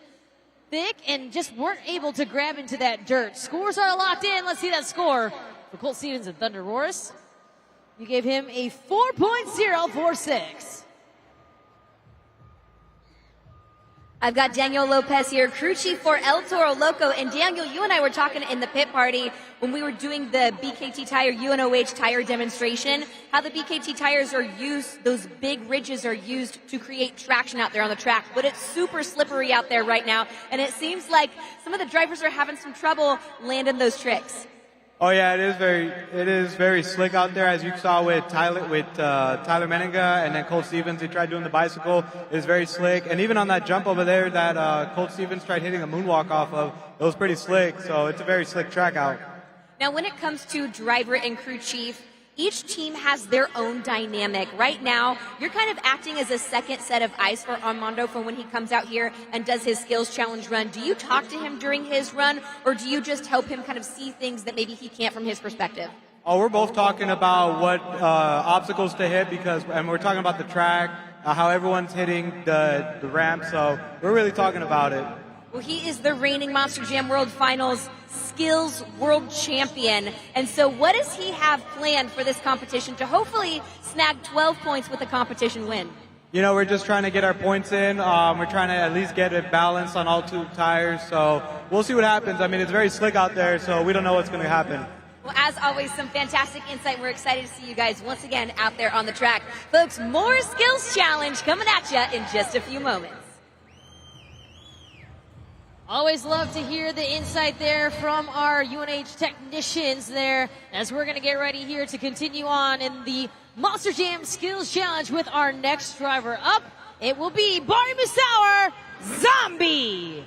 thick and just weren't able to grab into that dirt. Scores are locked in. Let's see that score for Colt Stevens and Thunderus. You gave him a 4.046. I've got Daniel Lopez here, crew chief for El Toro Loco. And Daniel, you and I were talking in the pit party when we were doing the BKT tire UNOH tire demonstration, how the BKT tires are used, those big ridges are used to create traction out there on the track. But it's super slippery out there right now, and it seems like some of the drivers are having some trouble landing those tricks. Oh yeah, it is very slick out there, as you saw with Tyler Menninga and then Colt Stevens. He tried doing the bicycle. It was very slick, and even on that jump over there that Colt Stevens tried hitting a moonwalk off of, it was pretty slick. So it's a very slick track out. Now, when it comes to driver and crew chief, each team has their own dynamic. Right now, you're kind of acting as a second set of eyes for Armando for when he comes out here and does his skills challenge run. Do you talk to him during his run, or do you just help him kind of see things that maybe he can't from his perspective? Oh, we're both talking about what obstacles to hit and we're talking about the track, how everyone's hitting the ramp. So we're really talking about it. Well, he is the reigning Monster Jam World Finals Skills World Champion. And so what does he have planned for this competition to hopefully snag 12 points with the competition win? You know, we're just trying to get our points in. We're trying to at least get it balanced on all 2 tires. So we'll see what happens. I mean, it's very slick out there, so we don't know what's going to happen. Well, as always, some fantastic insight. We're excited to see you guys once again out there on the track. Folks, more Skills Challenge coming at you in just a few moments. Always love to hear the insight there from our UNH technicians there, as we're going to get ready here to continue on in the Monster Jam Skills Challenge with our next driver up. It will be Barney Musauer, Zombie.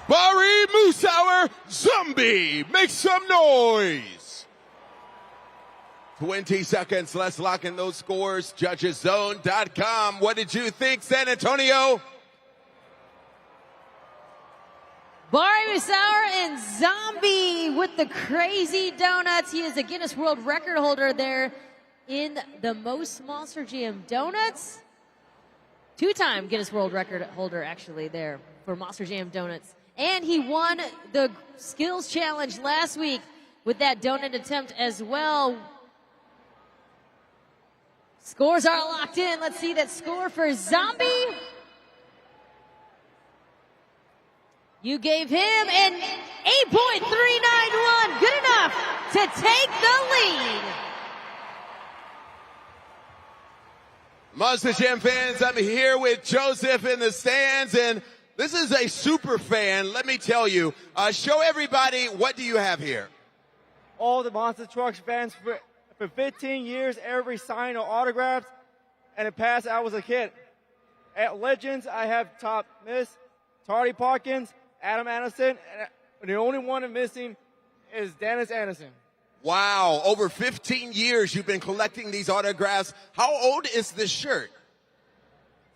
Bari Musauer Zombie. Make some noise. 20 seconds. Let's lock in those scores. JudgesZone.com. What did you think, San Antonio? Bari Musauer and Zombie with the crazy donuts. He is a Guinness World Record holder there in the most Monster Jam donuts. Two-time Guinness World Record holder, actually, there for Monster Jam donuts. And he won the Skills Challenge last week with that donut attempt as well. Scores are locked in. Let's see that score for Zombie. You gave him an 8.391. Good enough to take the lead. Monster Jam fans, I'm here with Joseph in the stands, and this is a super fan. Let me tell you, show everybody, what do you have here? All the Monster Trucks fans for 15 years, every sign or autographs. And in the past, I was a kid. At Legends, I have Top Miss, Tardy Parkins, Adam Anderson, and the only one I'm missing is Dennis Anderson. Wow, over 15 years you've been collecting these autographs. How old is this shirt?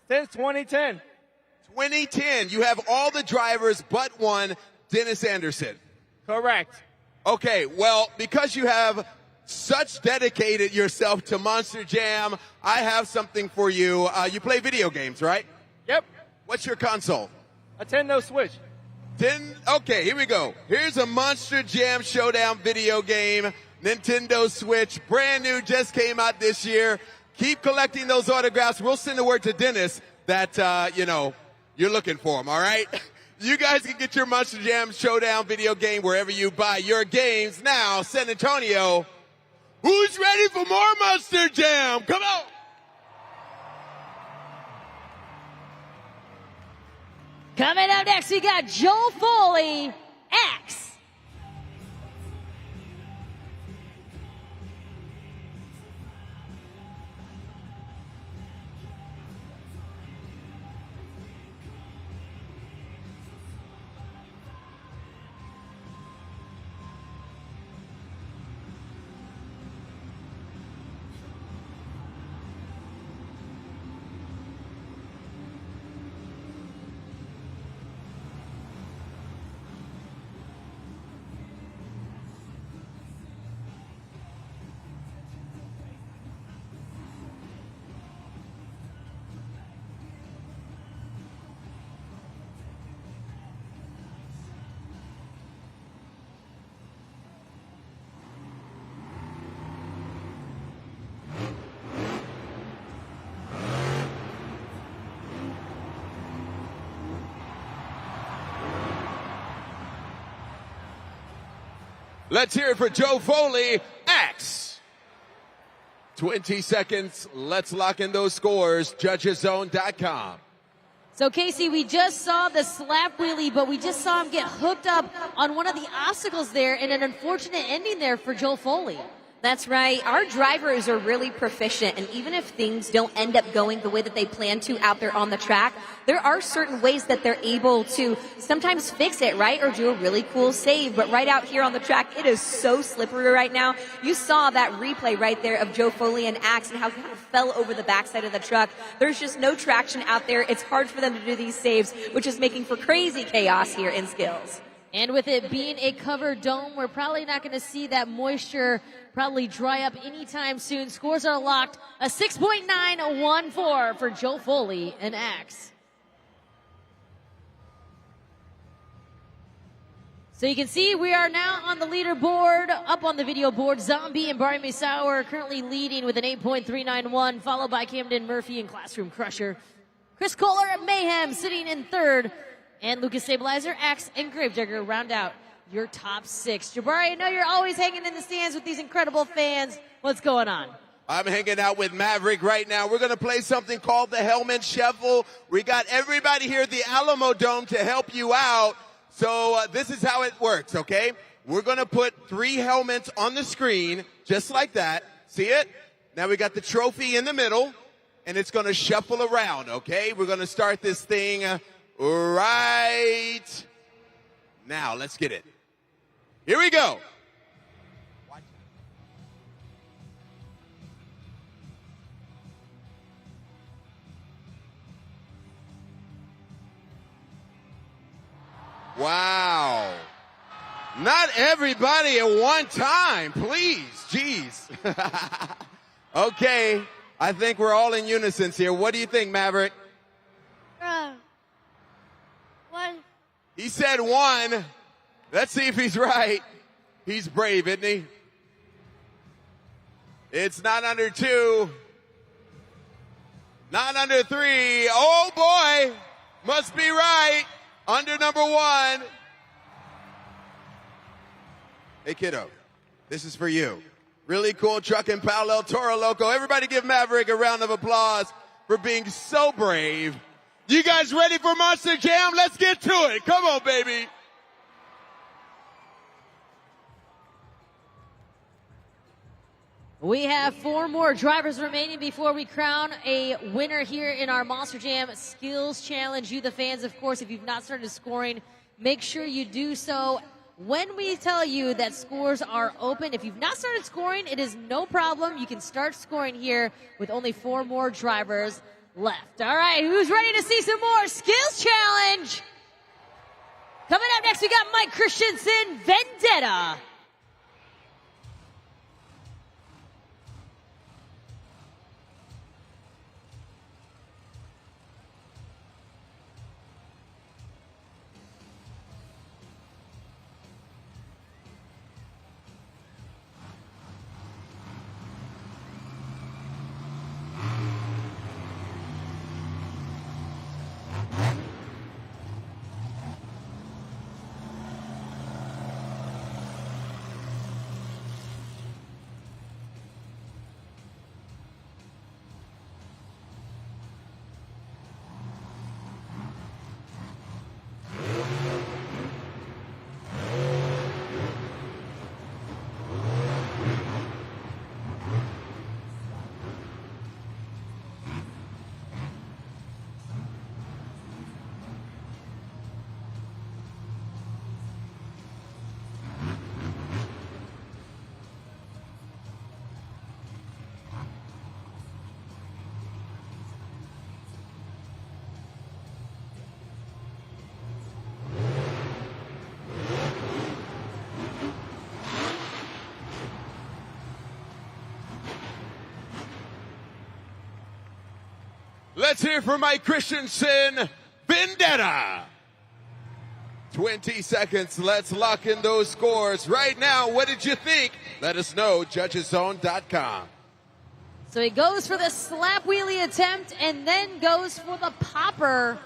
Since 2010. 2010. You have all the drivers but one, Dennis Anderson. Correct. Okay, well, because you have such dedicated yourself to Monster Jam, I have something for you. You play video games, right? Yep. What's your console? A Nintendo Switch. Okay, here we go. Here's a Monster Jam Showdown video game, Nintendo Switch, brand new, just came out this year. Keep collecting those autographs. We'll send a word to Dennis that, you're looking for him, all right? You guys can get your Monster Jam Showdown video game wherever you buy your games. Now, San Antonio, who's ready for more Monster Jam? Come on! Coming up next, we got Joe Foley, X. Let's hear it for Joe Foley, X. 20 seconds. Let's lock in those scores. JudgesZone.com. So, Casey, we just saw the slap wheelie, but we just saw him get hooked up on one of the obstacles there, and an unfortunate ending there for Joe Foley. That's right. Our drivers are really proficient, and even if things don't end up going the way that they plan to out there on the track, there are certain ways that they're able to sometimes fix it, right, or do a really cool save. But right out here on the track, it is so slippery right now. You saw that replay right there of Joe Foley and Axe and how he kind of fell over the backside of the truck. There's just no traction out there. It's hard for them to do these saves, which is making for crazy chaos here in Skills. And with it being a covered dome, we're probably not going to see that moisture probably dry up anytime soon. Scores are locked. A 6.914 for Joe Foley and Axe. So you can see we are now on the leaderboard, up on the video board. Zombie and Bari Musauer currently leading with an 8.391, followed by Camden, Murphy, and Classroom Crusher. Chris Kohler at Mayhem sitting in third. And Lucas Stabilizer, Axe, and Gravedigger round out your top six. Jabari, I know you're always hanging in the stands with these incredible fans. What's going on? I'm hanging out with Maverick right now. We're going to play something called the Helmet Shuffle. We got everybody here at the Alamo Dome to help you out. So this is how it works, okay? We're going to put 3 helmets on the screen, just like that. See it? Now we got the trophy in the middle, and it's going to shuffle around, okay? We're going to start this thing right now. Let's get it. Here we go. Wow. Not everybody at one time, please. Jeez. Okay. I think we're all in unison here. What do you think, Maverick? One. He said 1. Let's see if he's right. He's brave, isn't he? It's not under 2. Not under 3. Oh, boy. Must be right. Under number 1. Hey, kiddo. This is for you. Really cool truck in parallel, Toro Loco. Everybody give Maverick a round of applause for being so brave. You guys ready for Monster Jam? Let's get to it. Come on, baby. We have 4 more drivers remaining before we crown a winner here in our Monster Jam Skills Challenge. You, the fans, of course, if you've not started scoring, make sure you do so. When we tell you that scores are open, if you've not started scoring, it is no problem. You can start scoring here with only 4 more drivers left. All right, who's ready to see some more Skills Challenge? Coming up next, we got Mike Christensen, Vendetta. Let's hear from Mike Christensen, Vendetta. 20 seconds. Let's lock in those scores. Right now, what did you think? Let us know, judgeszone.com. So he goes for the slap wheelie attempt and then goes for the popper.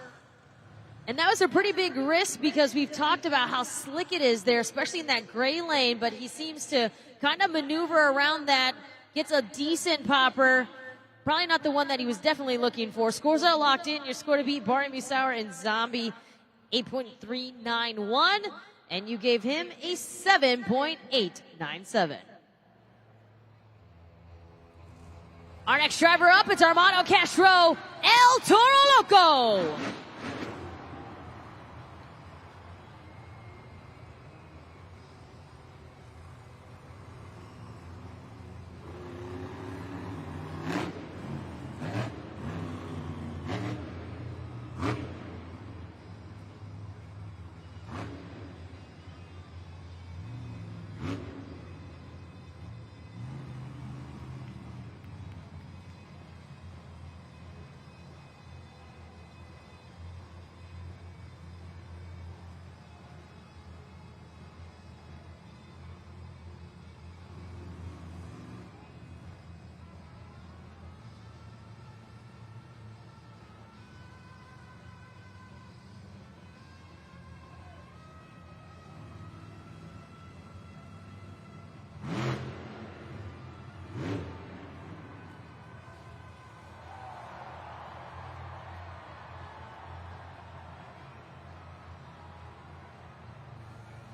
And that was a pretty big risk because we've talked about how slick it is there, especially in that gray lane, but he seems to kind of maneuver around that, gets a decent popper. Probably not the one that he was definitely looking for. Scores are locked in. Your score to beat Barney Sour and Zombie 8.391. And you gave him a 7.897. Our next driver up, it's Armada Castro, El Toro Loco.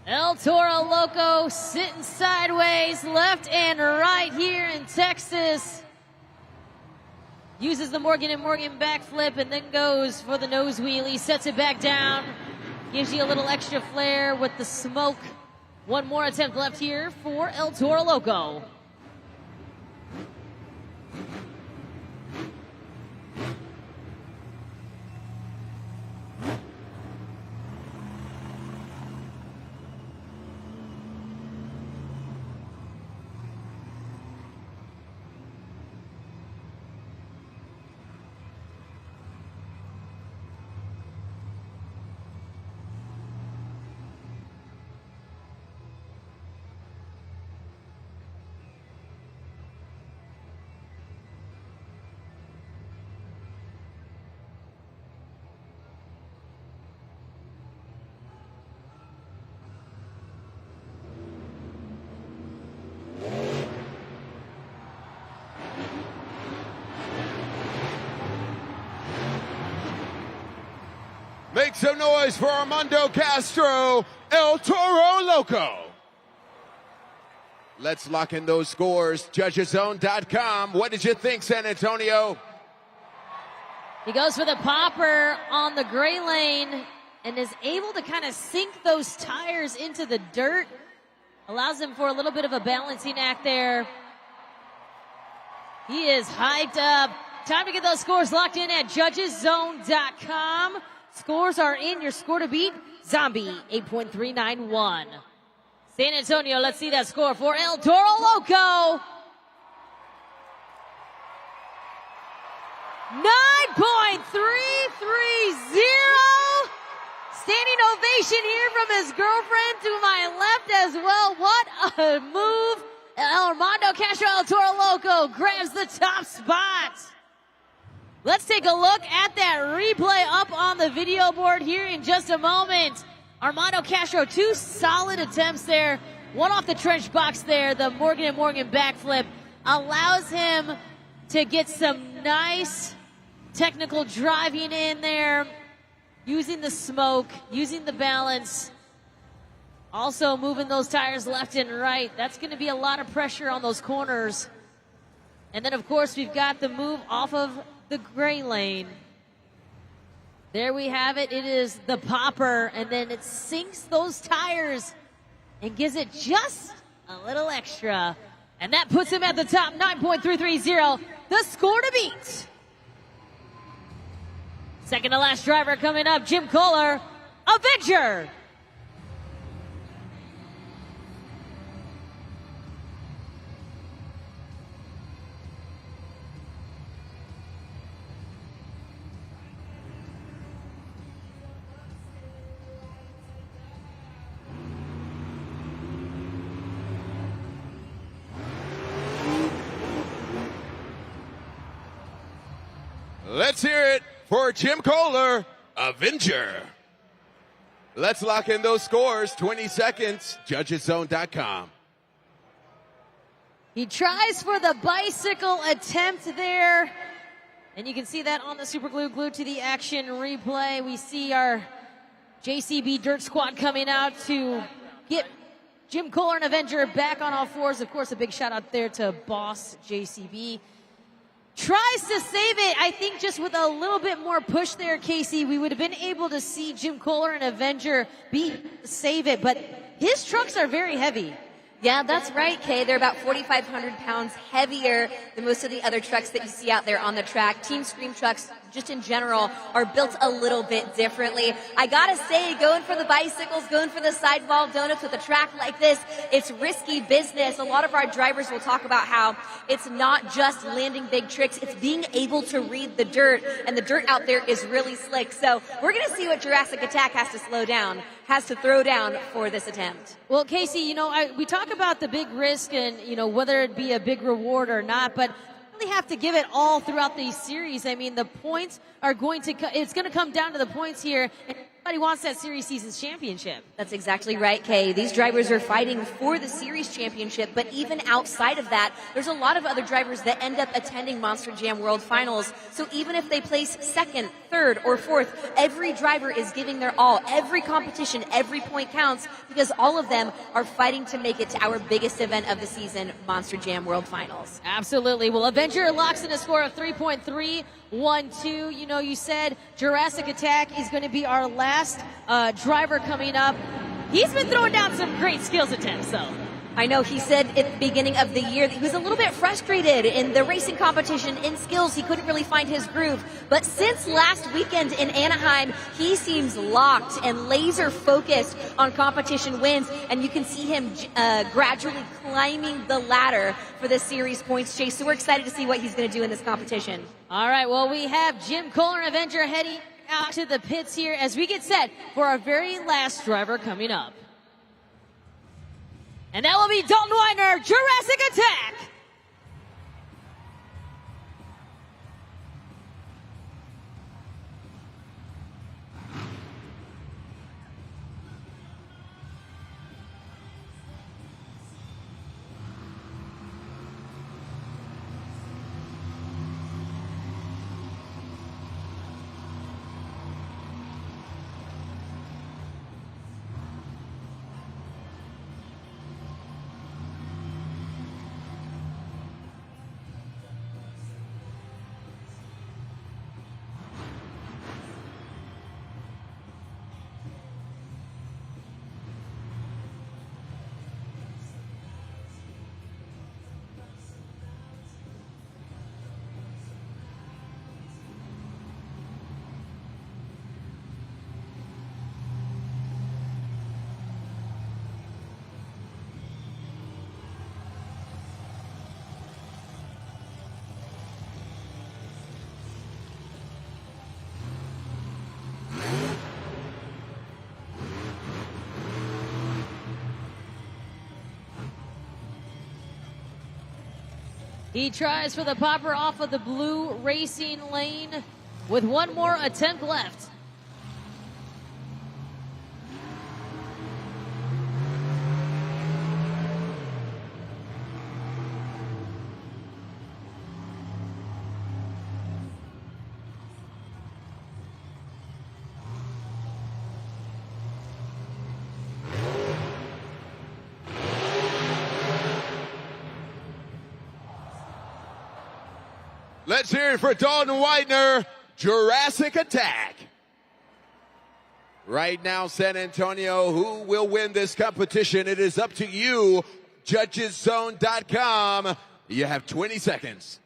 El Toro Loco sitting sideways, left and right here in Texas. Uses the Morgan & Morgan backflip and then goes for the nose wheelie, sets it back down Gives you a little extra flair with the smoke. One more attempt left here for El Toro Loco. Make some noise for Armando Castro, El Toro Loco. Let's lock in those scores. Judgeszone.com. What did you think, San Antonio? He goes for the popper on the gray lane and is able to kind of sink those tires into the dirt. Allows him for a little bit of a balancing act there. He is hyped up. Time to get those scores locked in at Judgeszone.com. Scores are in. Your score to beat, Zombie, 8.391. San Antonio, let's see that score for El Toro Loco. 9.330. Standing ovation here from his girlfriend to my left as well. What a move. Armando Castro, El Toro Loco grabs the top spot. Let's take a look at that replay up on the video board here in just a moment. Armando Castro, 2 solid attempts there. One off the trench box there. The Morgan & Morgan backflip allows him to get some nice technical driving in there, using the smoke, using the balance, also moving those tires left and right. That's going to be a lot of pressure on those corners. And then, of course, we've got the move off of the gray lane. There we have it. It is the popper, and then it sinks those tires and gives it just a little extra. And that puts him at the top, 9.330, the score to beat. Second to last driver coming up, Jim Kohler, Avenger. Let's hear it for Jim Kohler, Avenger. Let's lock in those scores. 20 seconds, Judgeszone.com. He tries for the bicycle attempt there. And you can see that on the super glue glued to the action replay. We see our JCB Dirt Squad coming out to get Jim Kohler and Avenger back on all fours. Of course, a big shout out there to Boss JCB. Tries to save it. I think just with a little bit more push there, Casey, we would have been able to see Jim Kohler and Avenger save it. But his trucks are very heavy. Yeah, that's right, Kay. They're about 4,500 pounds heavier than most of the other trucks that you see out there on the track. Team Scream trucks, just in general, are built a little bit differently. I gotta say, going for the bicycles, going for the sidewall donuts with a track like this, it's risky business. A lot of our drivers will talk about how it's not just landing big tricks, it's being able to read the dirt, and the dirt out there is really slick. So we're gonna see what Jurassic Attack has to throw down for this attempt. Well, Casey, you know, we talk about the big risk and, you know, whether it be a big reward or not, but really have to give it all throughout the series. I mean, the points are it's going to come down to the points here. And everybody wants that series season's championship. That's exactly right, Kay. These drivers are fighting for the series championship, but even outside of that, there's a lot of other drivers that end up attending Monster Jam World Finals. So even if they place second, third, or fourth, every driver is giving their all. Every competition, every point counts, because all of them are fighting to make it to our biggest event of the season, Monster Jam World Finals. Absolutely. Well, Avenger locks in a score of 3.3 1-2. You know, you said Jurassic Attack is going to be our last driver coming up. He's been throwing down some great skills attempts, though. I know he said at the beginning of the year that he was a little bit frustrated in the racing competition, in skills. He couldn't really find his groove. But since last weekend in Anaheim, he seems locked and laser focused on competition wins. And you can see him gradually climbing the ladder for the series points chase. So we're excited to see what he's going to do in this competition. All right, well, we have Jim Kohler and Avenger heading out to the pits here as we get set for our very last driver coming up. And that will be Dalton Widener, Jurassic Attack. He tries for the popper off of the blue racing lane with one more attempt left. Let's hear it for Dalton Widener, Jurassic Attack. Right now, San Antonio, who will win this competition? It is up to you, judgeszone.com. You have 20 seconds.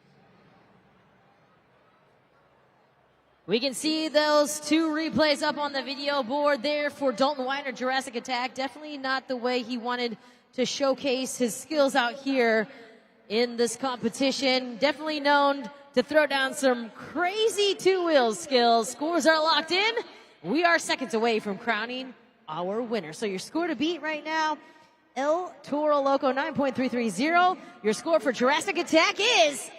We can see those two replays up on the video board there for Dalton Widener, Jurassic Attack. Definitely not the way he wanted to showcase his skills out here in this competition. Definitely known to throw down some crazy two-wheel skills. Scores are locked in. We are seconds away from crowning our winner. So your score to beat right now, El Toro Loco 9.330. Your score for Jurassic Attack is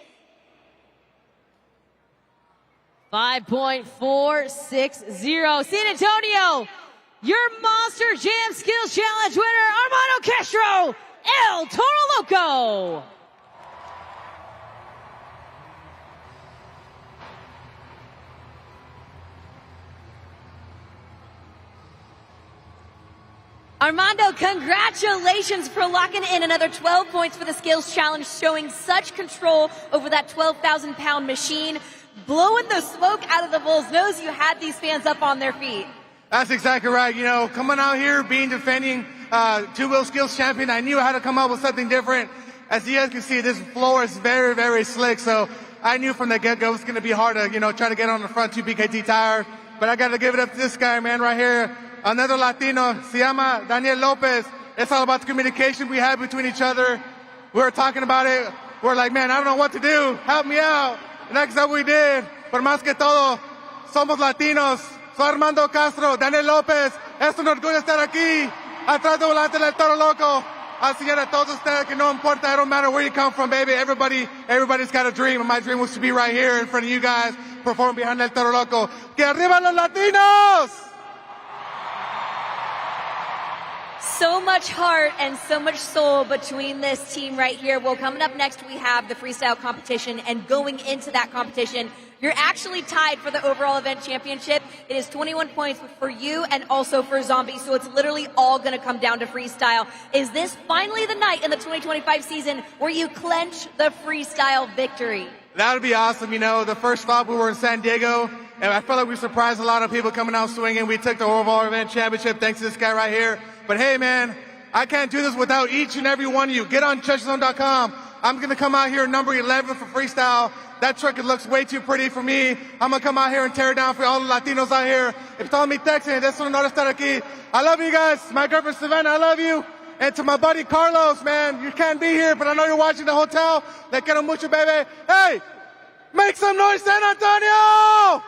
5.460. San Antonio, your Monster Jam Skills Challenge winner, Armada Castro, El Toro Loco. Armando, congratulations for locking in another 12 points for the Skills Challenge, showing such control over that 12,000-pound machine, blowing the smoke out of the bull's nose. You had these fans up on their feet. That's exactly right. You know, coming out here, being defending two-wheel skills champion, I knew I had to come up with something different. As you guys can see, this floor is very, very slick, so I knew from the get-go it was going to be hard to, try to get on the front 2 BKT tire. But I got to give it up to this guy, man, right here. Another Latino, se llama Daniel Lopez. It's all about the communication we have between each other. We were talking about it. We're like, man, I don't know what to do. Help me out. And that's what we did. Por más que todo, somos Latinos. Soy Armando Castro, Daniel Lopez. Es un orgullo estar aquí, atrás de volante del Toro Loco. Así a todos ustedes que no importa, it don't matter where you come from, baby. Everybody's got a dream, and my dream was to be right here in front of you guys, performing behind el Toro Loco. Que arriba los Latinos! So much heart and so much soul between this team right here. Well, coming up next, we have the freestyle competition, and going into that competition, you're actually tied for the overall event championship. It is 21 points for you and also for Zombie, so it's literally all going to come down to freestyle. Is this finally the night in the 2025 season where you clench the freestyle victory? That would be awesome. You know, the first stop we were in San Diego, and I felt like we surprised a lot of people coming out swinging. We took the overall event championship thanks to this guy right here. But hey, man, I can't do this without each and every one of you. Get on judgezone.com. I'm going to come out here number 11 for freestyle. That truck, it looks way too pretty for me. I'm going to come out here and tear it down for all the Latinos out here. If todos mis Texans, es un honor estar aquí. I love you guys. My girlfriend Savannah, I love you. And to my buddy Carlos, man, you can't be here, but I know you're watching the hotel. Le quiero mucho, baby. Hey, make some noise, San Antonio!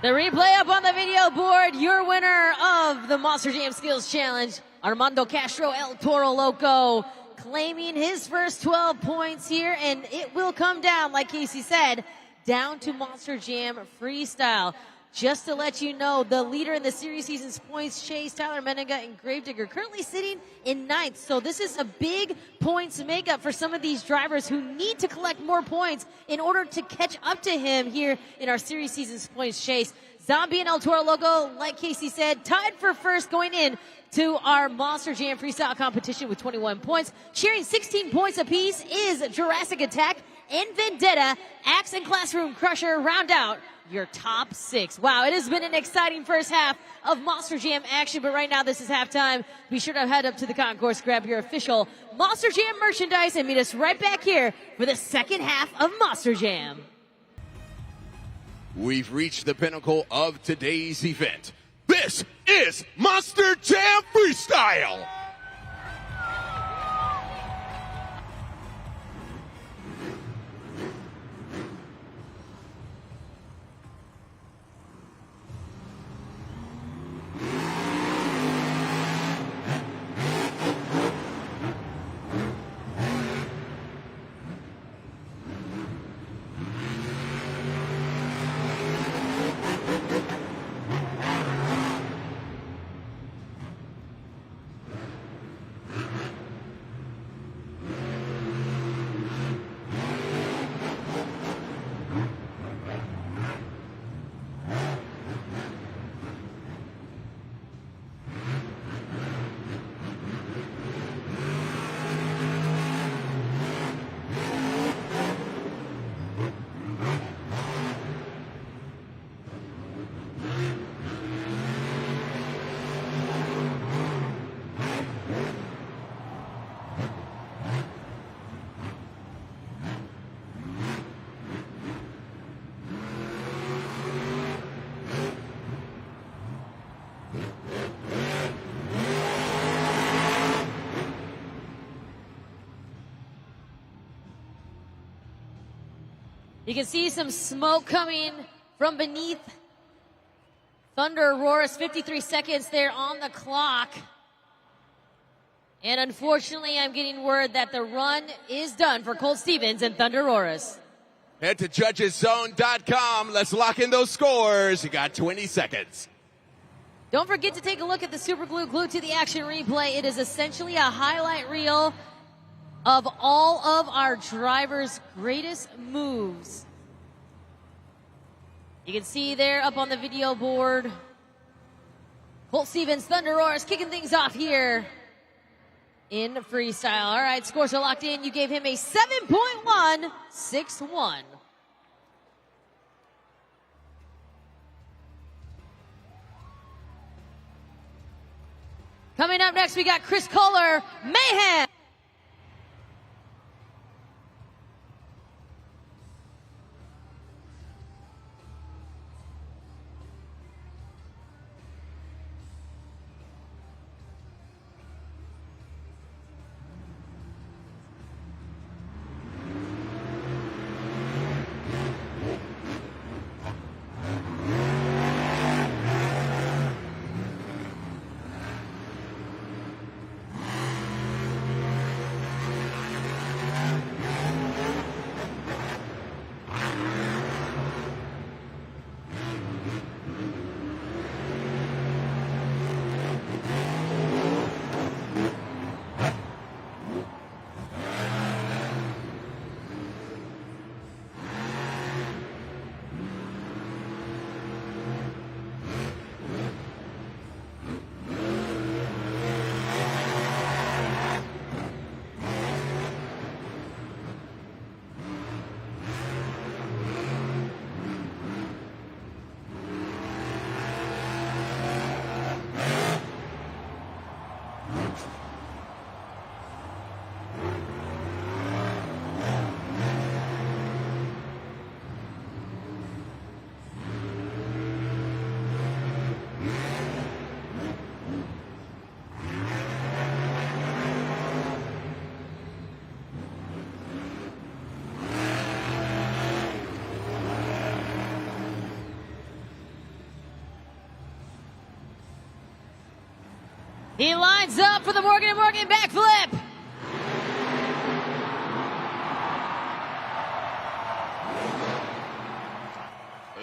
The replay up on the video board, your winner of the Monster Jam Skills Challenge, Armando Castro, El Toro Loco, claiming his first 12 points here, and it will come down, like Casey said, down to Monster Jam Freestyle. Just to let you know, the leader in the series season's points chase, Tyler Menega and Gravedigger, currently sitting in ninth. So this is a big points makeup for some of these drivers who need to collect more points in order to catch up to him here in our series season's points chase. Zombie and El Toro Loco, like Casey said, tied for first going in to our Monster Jam Freestyle competition with 21 points. Sharing 16 points apiece is Jurassic Attack and Vendetta. Axe and Classroom Crusher round out your top 6. Wow, it has been an exciting first half of Monster Jam action, but right now this is halftime. Be sure to head up to the concourse, grab your official Monster Jam merchandise, and meet us right back here for the second half of Monster Jam. We've reached the pinnacle of today's event. This is Monster Jam Freestyle! You can see some smoke coming from beneath Thunderus. 53 seconds there on the clock. And unfortunately, I'm getting word that the run is done for Colt Stevens and Thunderus. Head to judgeszone.com. Let's lock in those scores. You got 20 seconds. Don't forget to take a look at the Super Glue Glued to the Action replay. It is essentially a highlight reel of all of our drivers' greatest moves. You can see there up on the video board, Colt Stevens, Thunderus kicking things off here in freestyle. All right, scores are locked in. You gave him a 7.161. Coming up next, we got Chris Kohler, Mayhem. He lines up for the Morgan & Morgan backflip.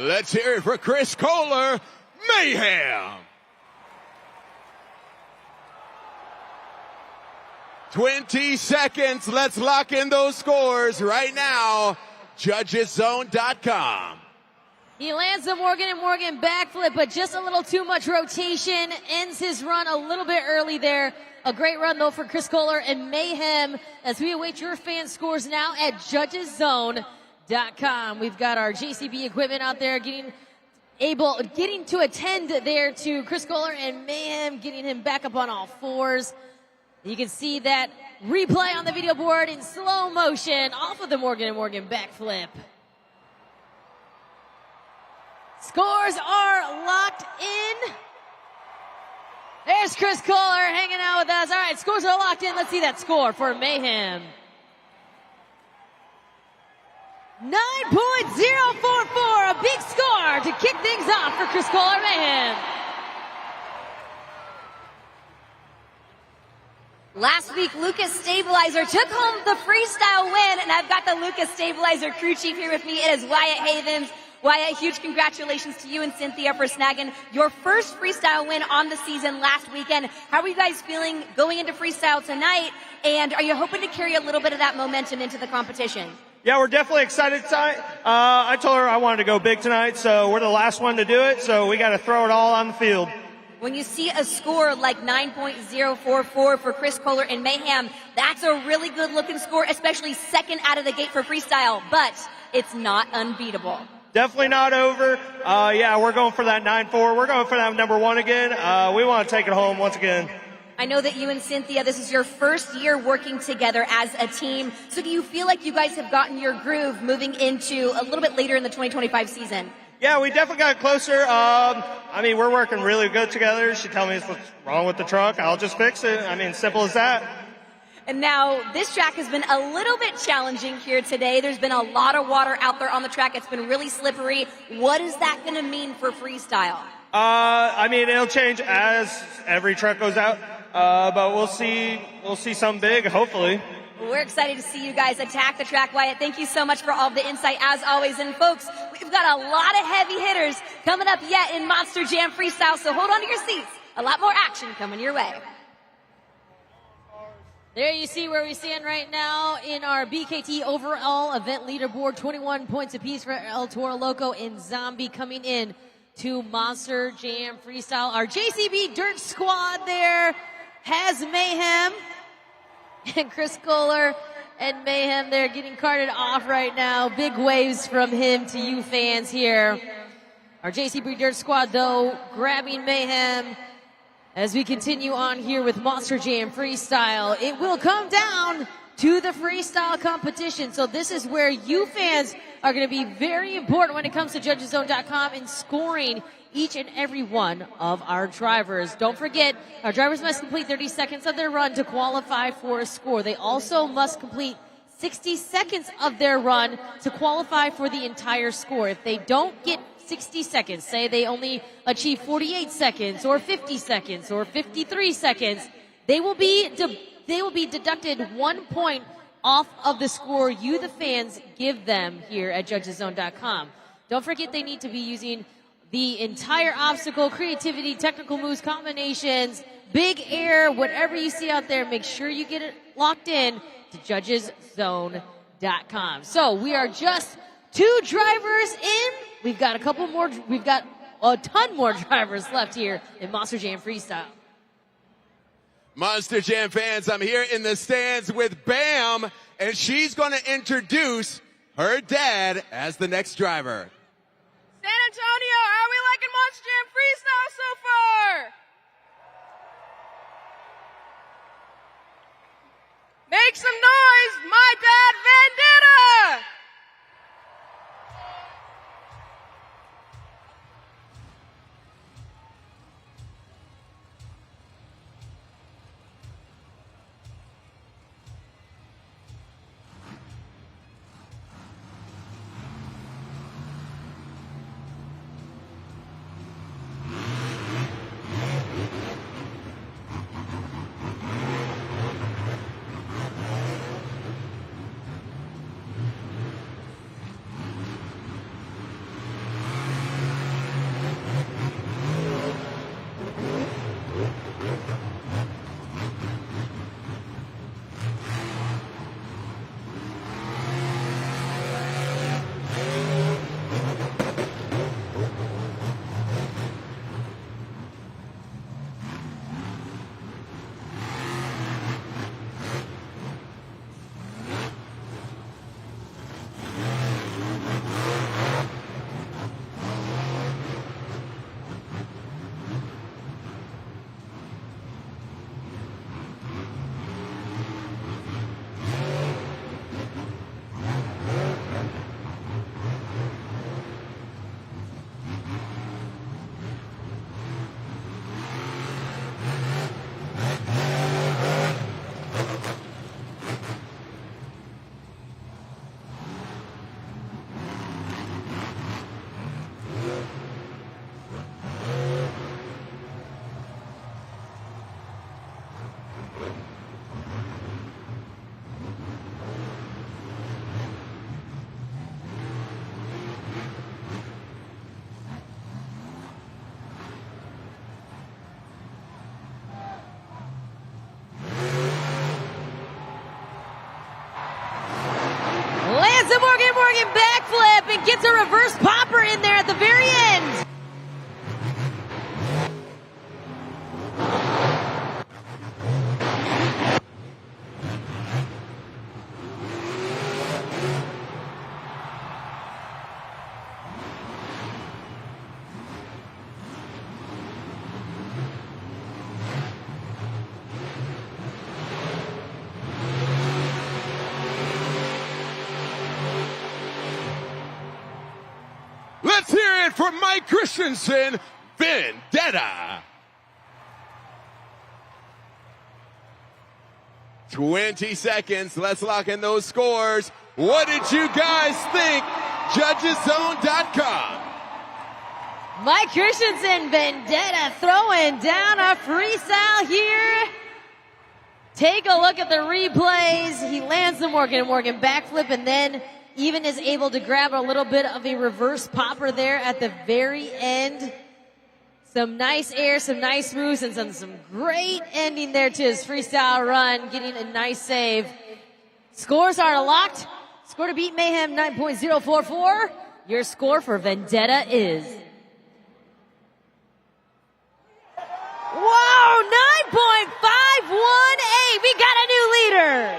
Let's hear it for Chris Kohler, Mayhem. 20 seconds. Let's lock in those scores right now. JudgesZone.com. He lands the Morgan & Morgan backflip, but just a little too much rotation. Ends his run a little bit early there. A great run, though, for Chris Kohler and Mayhem as we await your fan scores now at JudgesZone.com. We've got our JCB equipment out there getting to attend there to Chris Kohler and Mayhem, getting him back up on all fours. You can see that replay on the video board in slow motion off of the Morgan & Morgan backflip. Scores are locked in. There's Chris Kohler hanging out with us. All right, scores are locked in. Let's see that score for Mayhem. 9.044, a big score to kick things off for Chris Kohler Mayhem. Last week, Lucas Stabilizer took home the freestyle win, and I've got the Lucas Stabilizer crew chief here with me. It is Wyatt Havens. Wyatt, huge congratulations to you and Cynthia for snagging your first freestyle win on the season last weekend. How are you guys feeling going into freestyle tonight, and are you hoping to carry a little bit of that momentum into the competition? Yeah, we're definitely excited tonight. I told her I wanted to go big tonight, so we're the last one to do it, so we got to throw it all on the field. When you see a score like 9.044 for Chris Kohler and Mayhem, that's a really good looking score, especially second out of the gate for freestyle, but it's not unbeatable. Definitely not over. Yeah, we're going for that 9.4. We're going for that number one again. We want to take it home once again. I know that you and Cynthia, this is your first year working together as a team. So do you feel like you guys have gotten your groove moving into a little bit later in the 2025 season? Yeah, we definitely got closer. I mean, we're working really good together. She tells me what's wrong with the truck. I'll just fix it. I mean, simple as that. And now this track has been a little bit challenging here today. There's been a lot of water out there on the track. It's been really slippery. What is that going to mean for freestyle? I mean, it'll change as every truck goes out. But we'll see something big, hopefully. We're excited to see you guys attack the track, Wyatt. Thank you so much for all the insight, as always. And folks, we've got a lot of heavy hitters coming up yet in Monster Jam Freestyle, so hold on to your seats. A lot more action coming your way. There you see where we stand right now in our BKT overall event leaderboard. 21 points apiece for El Toro Loco and Zombie coming in to Monster Jam Freestyle. Our JCB Dirt Squad there has Mayhem and Chris Kohler and Mayhem there getting carted off right now. Big waves from him to you fans here. Our JCB Dirt Squad, though, grabbing Mayhem as we continue on here with Monster Jam Freestyle. It will come down to the freestyle competition. So this is where you fans are going to be very important when it comes to JudgesZone.com and scoring each and every one of our drivers. Don't forget, our drivers must complete 30 seconds of their run to qualify for a score. They also must complete 60 seconds of their run to qualify for the entire score. If they don't get 60 seconds, say they only achieve 48 seconds or 50 seconds or 53 seconds, they will be deducted 1 point off of the score you, the fans, give them here at JudgesZone.com. Don't forget they need to be using the entire obstacle, creativity, technical moves, combinations, big air, whatever you see out there, make sure you get it locked in to JudgesZone.com. So we are just 2 drivers in. We've got a ton more drivers left here in Monster Jam Freestyle. Monster Jam fans, I'm here in the stands with Bam, and she's going to introduce her dad as the next driver. San Antonio, how are we liking Monster Jam Freestyle so far? Make some noise, my dad, Vendetta! backflip and gets a reverse popper in there at the very end. Let's hear it for Mike Christensen, Vendetta. 20 seconds. Let's lock in those scores. What did you guys think? JudgesZone.com. Mike Christensen, Vendetta throwing down a freestyle here. Take a look at the replays. He lands the Morgan & Morgan backflip and then even is able to grab a little bit of a reverse popper there at the very end. Some nice air, some nice moves, and some great ending there to his freestyle run, getting a nice save. Scores are locked. Score to beat Mayhem 9.044. Your score for Vendetta is... Whoa, 9.518. We got a new leader.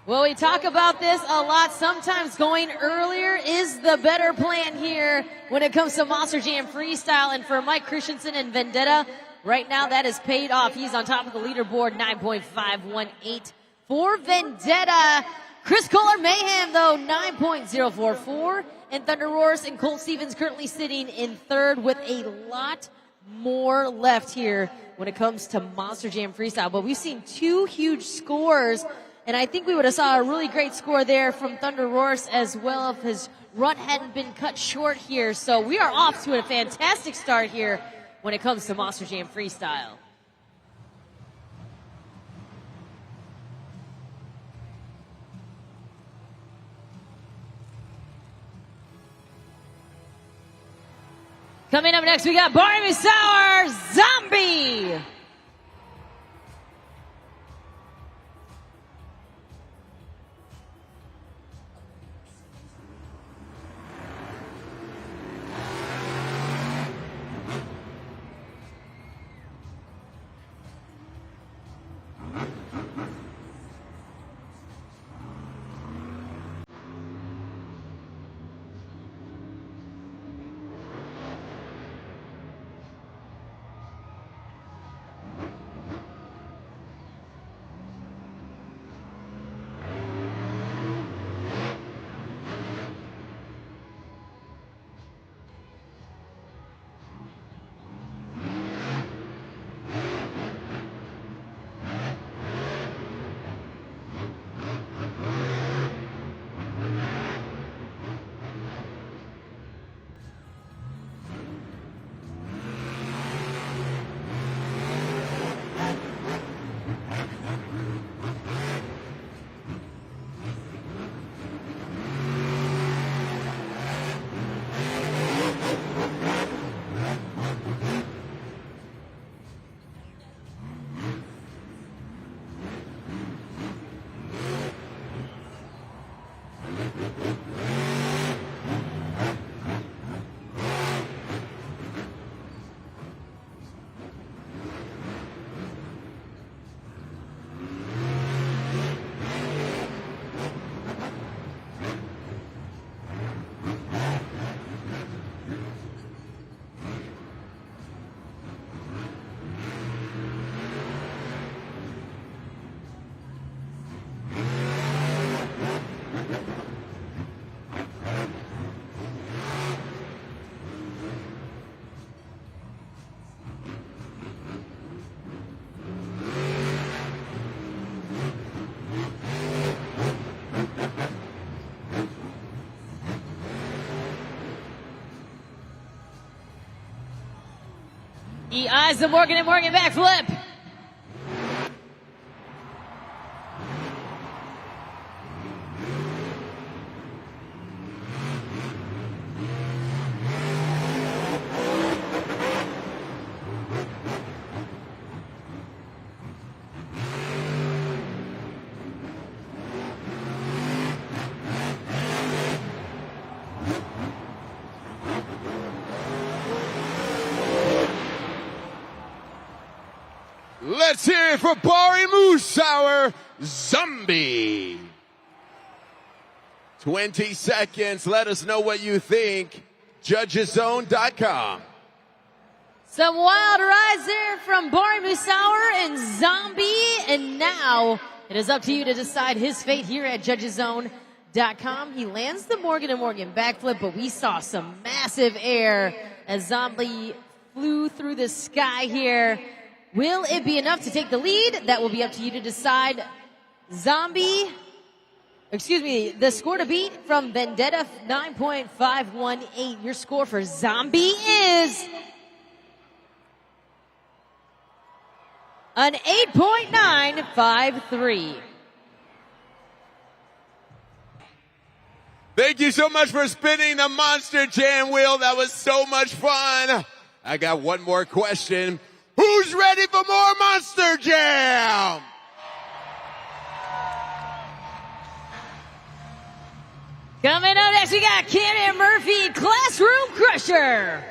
Well, we talk about this a lot. Sometimes going earlier is the better plan here when it comes to Monster Jam Freestyle. And for Mike Christensen and Vendetta, right now that is paid off. He's on top of the leaderboard, 9.518 for Vendetta. Chris Kohler Mayhem, though, 9.044. And Thunderus and Colt Stevens currently sitting in third with a lot more left here when it comes to Monster Jam Freestyle. But we've seen two huge scores. And I think we would have saw a really great score there from Thunderus as well if his run hadn't been cut short here. So we are off to a fantastic start here when it comes to Monster Jam Freestyle. Coming up next, we got Barbie Sour Zombie. He eyes the Morgan & Morgan backflip. Let's hear it for Bari Musauer, Zombie. 20 seconds. Let us know what you think. JudgesZone.com. Some wild rides there from Bari Musauer and Zombie. And now it is up to you to decide his fate here at JudgesZone.com. He lands the Morgan & Morgan backflip, but we saw some massive air as Zombie flew through the sky here. Will it be enough to take the lead? That will be up to you to decide. The score to beat from Vendetta, 9.518. Your score for Zombie is an 8.953. Thank you so much for spinning the Monster Jam wheel. That was so much fun. I got one more question. Who's ready for more Monster Jam? Coming up next, we got Camden Murphy, Classroom Crusher.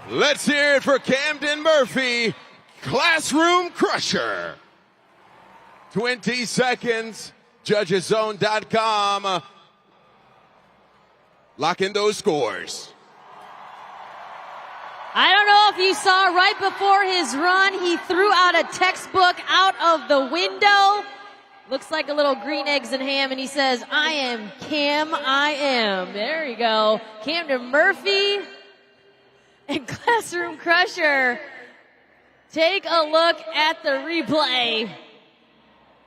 Let's hear it for Camden Murphy, Classroom Crusher. 20 seconds, JudgesZone.com. Lock in those scores. I don't know if you saw right before his run, he threw out a textbook out of the window. Looks like a little green eggs and ham, and he says, I am Cam, I am. There you go. Camden Murphy and Classroom Crusher. Take a look at the replay.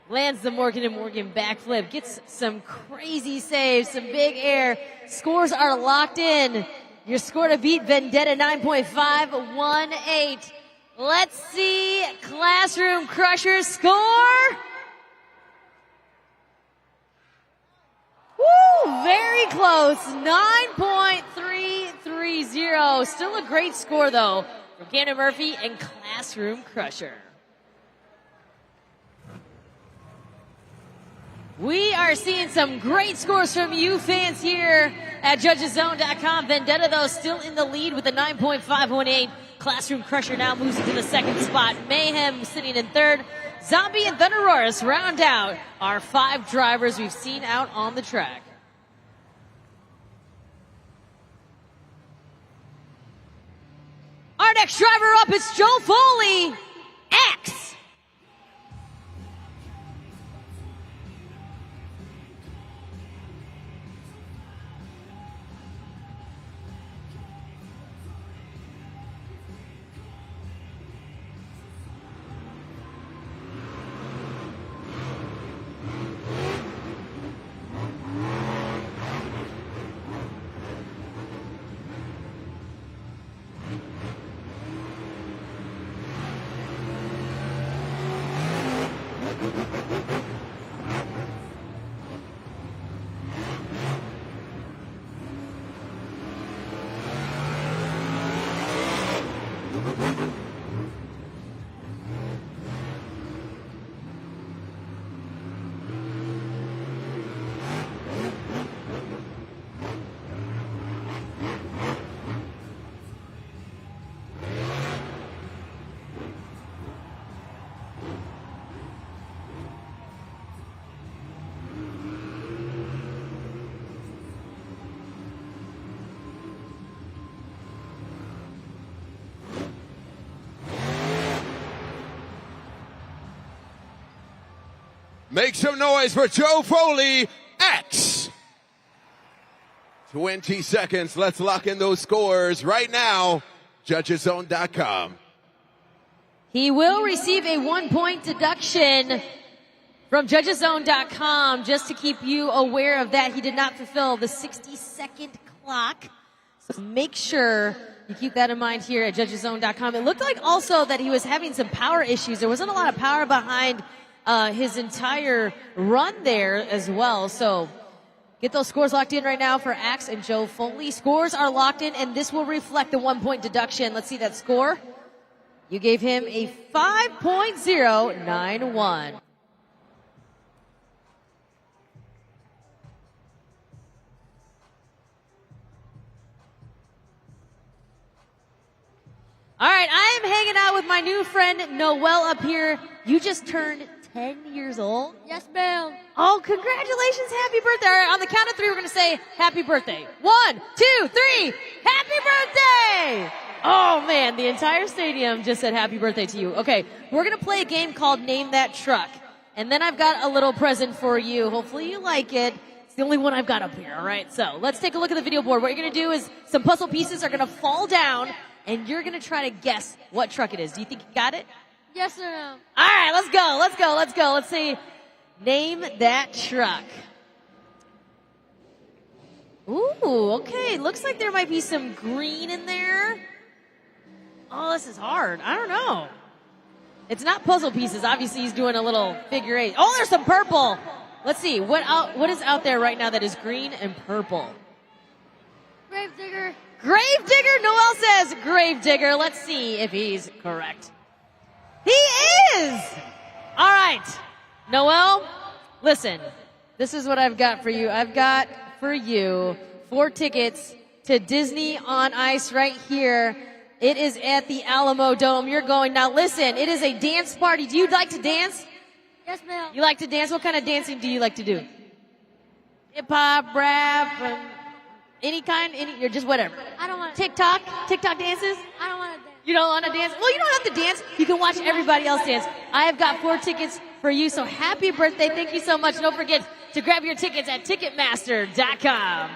Lands the Morgan & Morgan backflip. Gets some crazy saves, some big air. Scores are locked in. Your score to beat Vendetta, 9.518. Let's see Classroom Crusher's score. Woo, very close. 9.330. Still a great score, though, for Camden Murphy and Classroom Crusher. We are seeing some great scores from you fans here at JudgesZone.com. Vendetta, though, still in the lead with a 9.518. Classroom Crusher now moves into the second spot. Mayhem sitting in third. Zombie and Thunderus round out our 5 drivers we've seen out on the track. Our next driver up is Joe Foley, X. Make some noise for Joe Foley, X. 20 seconds. Let's lock in those scores right now. JudgesZone.com. He will receive a 1-point deduction from JudgesZone.com. Just to keep you aware of that, he did not fulfill the 60-second clock. So make sure you keep that in mind here at JudgesZone.com. It looked like also that he was having some power issues. There wasn't a lot of power behind his entire run there as well. So get those scores locked in right now for Axe and Joe Foley. Scores are locked in, and this will reflect the 1-point deduction. Let's see that score. You gave him a 5.091. All right, I am hanging out with my new friend Noelle up here. You just turned 10 years old? Yes, ma'am. Oh, congratulations. Happy birthday. All right, on the count of 3, we're going to say happy birthday. 1, 2, 3. Happy birthday. Oh, man, the entire stadium just said happy birthday to you. Okay, we're going to play a game called Name That Truck. And then I've got a little present for you. Hopefully you like it. It's the only one I've got up here, all right? So let's take a look at the video board. What you're going to do is some puzzle pieces are going to fall down, and you're going to try to guess what truck it is. Do you think you got it? Yes or no? All right, let's go. Let's see. Name that truck. Ooh, okay. Looks like there might be some green in there. Oh, this is hard. I don't know. It's not puzzle pieces. Obviously, he's doing a little figure 8. Oh, there's some purple. Let's see. What is out there right now that is green and purple? Gravedigger. Gravedigger. Noelle says Gravedigger. Let's see if he's correct. He is! All right. Noelle, listen. This is what I've got for you. I've got for you 4 tickets to Disney on Ice right here. It is at the Alamo Dome. You're going. Now listen, it is a dance party. Do you like to dance? Yes, ma'am. You like to dance? What kind of dancing do you like to do? Hip-hop, rap, any kind? You're just whatever. I don't want TikTok dances? I don't want to dance. You don't want to dance? Well, you don't have to dance. You can watch everybody else dance. I have got 4 tickets for you, so happy birthday. Thank you so much. Don't forget to grab your tickets at Ticketmaster.com.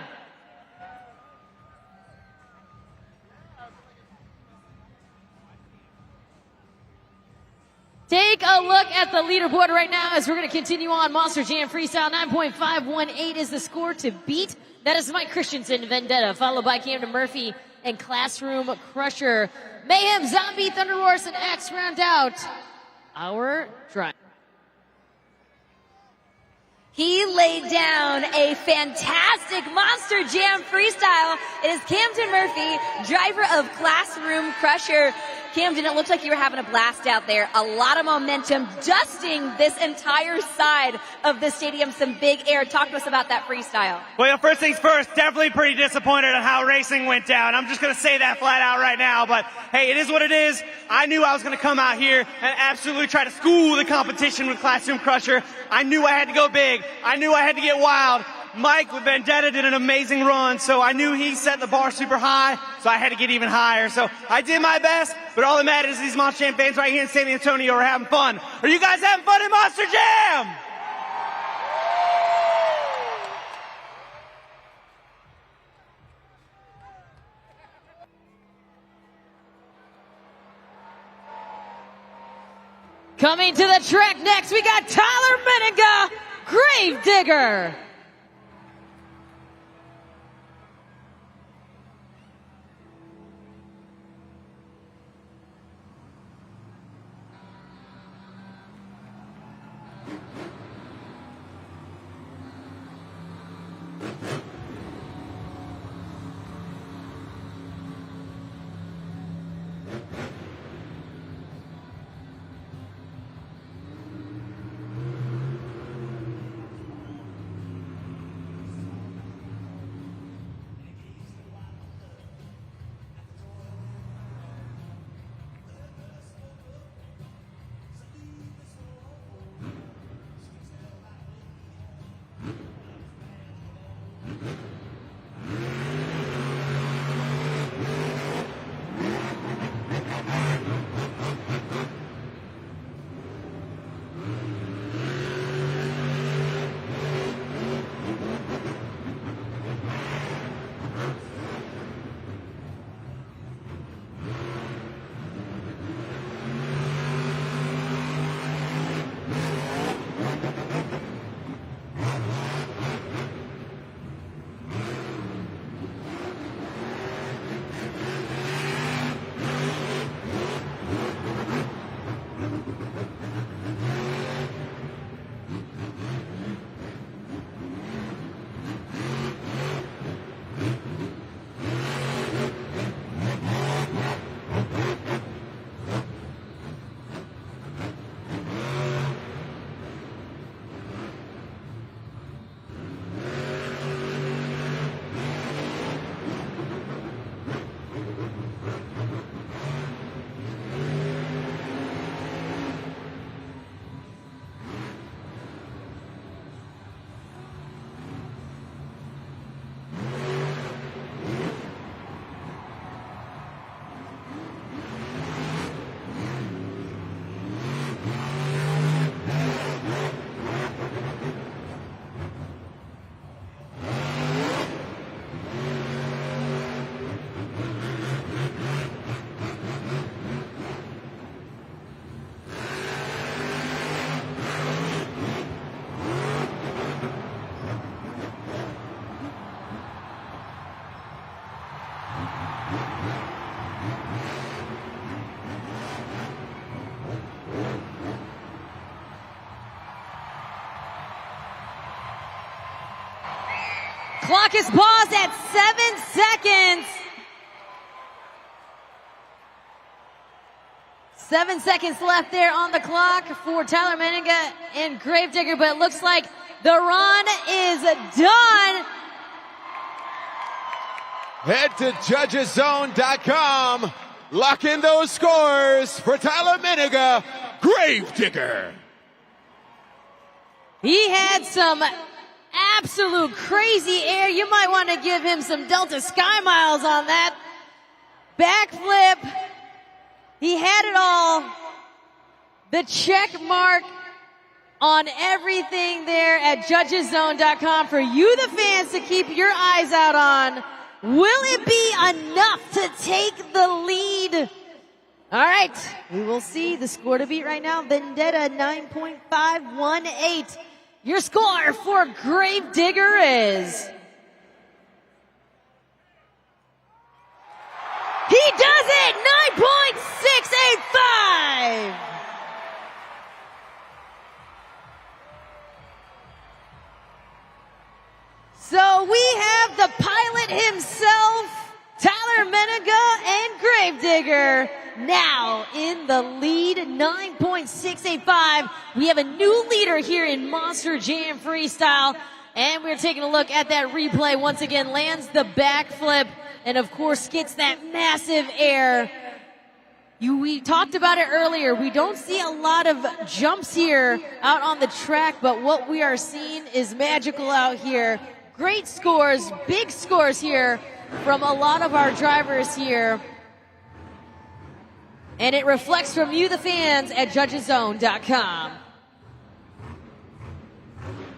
Take a look at the leaderboard right now as we're going to continue on. Monster Jam Freestyle 9.518 is the score to beat. That is Mike Christensen, Vendetta, followed by Camden Murphy and Classroom Crusher. Mayhem, Zombie, Thunderus, and X round out our drive. He laid down a fantastic Monster Jam freestyle. It is Camden Murphy, driver of Classroom Crusher. Camden, it looked like you were having a blast out there. A lot of momentum, dusting this entire side of the stadium. Some big air. Talk to us about that freestyle. Well, first things first, definitely pretty disappointed on how racing went down. I'm just going to say that flat out right now. But, hey, it is what it is. I knew I was going to come out here and absolutely try to school the competition with Classroom Crusher. I knew I had to go big. I knew I had to get wild. Mike with Vendetta did an amazing run, so I knew he set the bar super high, so I had to get even higher. So I did my best, but all that matters is these Monster Jam fans right here in San Antonio are having fun. Are you guys having fun in Monster Jam? Coming to the track next, we got Tyler Menninga, Gravedigger. Clock is paused at 7 seconds. 7 seconds left there on the clock for Tyler Menninga and Gravedigger, but it looks like the run is done. Head to judgeszone.com. Lock in those scores for Tyler Menninga, Gravedigger. He had some absolute crazy air. You might want to give him some Delta Sky Miles on that. Backflip. He had it all. The check mark on everything there at judgeszone.com for you, the fans, to keep your eyes out on. Will it be enough to take the lead? All right, we will see the score to beat right now. Vendetta 9.518. Your score for Gravedigger is... He does it! 9.685! So we have the pilot himself, Tyler Menninga and Gravedigger, now in the lead, 9.685. We have a new leader here in Monster Jam Freestyle. And we're taking a look at that replay. Once again, lands the backflip and, of course, gets that massive air. We talked about it earlier. We don't see a lot of jumps here out on the track, but what we are seeing is magical out here. Great scores, big scores here from a lot of our drivers here. And it reflects from you, the fans, at judgeszone.com.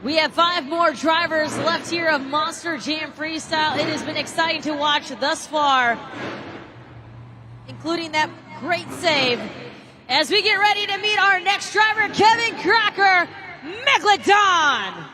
We have 5 more drivers left here of Monster Jam Freestyle. It has been exciting to watch thus far, including that great save. As we get ready to meet our next driver, Kevin Crocker, Megalodon.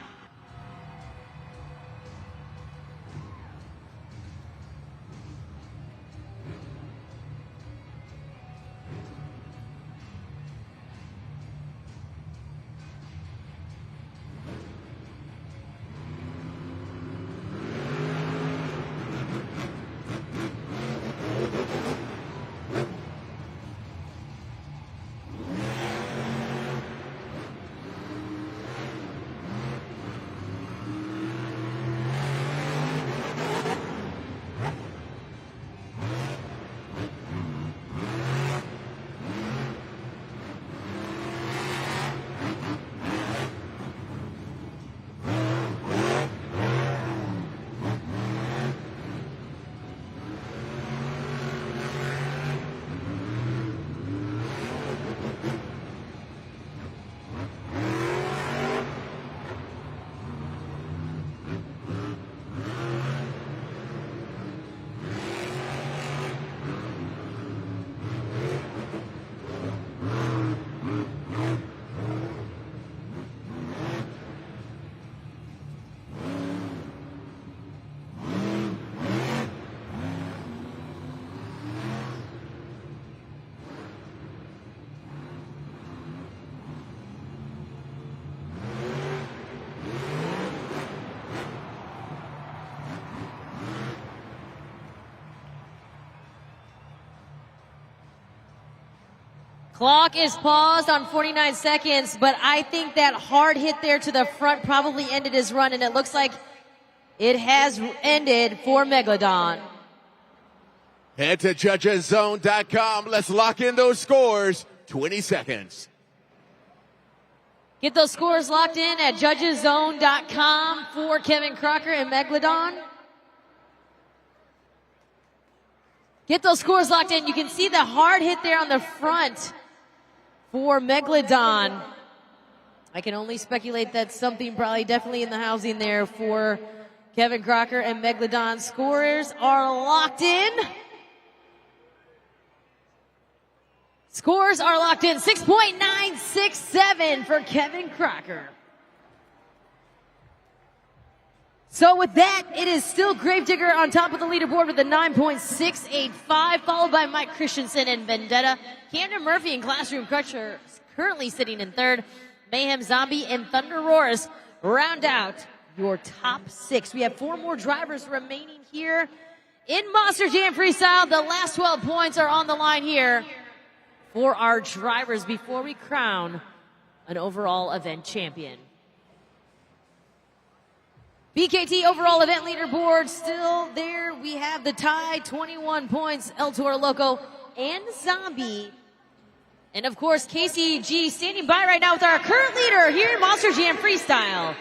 Clock is paused on 49 seconds, but I think that hard hit there to the front probably ended his run, and it looks like it has ended for Megalodon. Head to judgeszone.com. Let's lock in those scores. 20 seconds. Get those scores locked in at judgeszone.com for Kevin Crocker and Megalodon. Get those scores locked in. You can see the hard hit there on the front for Megalodon. I can only speculate that something probably definitely in the housing there for Kevin Crocker and Megalodon. Scorers are locked in. Scores are locked in. 6.967 for Kevin Crocker. So with that, it is still Gravedigger on top of the leaderboard with a 9.685, followed by Mike Christensen and Vendetta. Camden Murphy and Classroom Crusher currently sitting in third. Mayhem, Zombie, and Thunderus round out your top 6. We have 4 more drivers remaining here in Monster Jam Freestyle. The last 12 points are on the line here for our drivers before we crown an overall event champion. BKT overall event leaderboard still there. We have the tie, 21 points, El Toro Loco and Zombie. And of course, KCG standing by right now with our current leader here in Monster Jam Freestyle.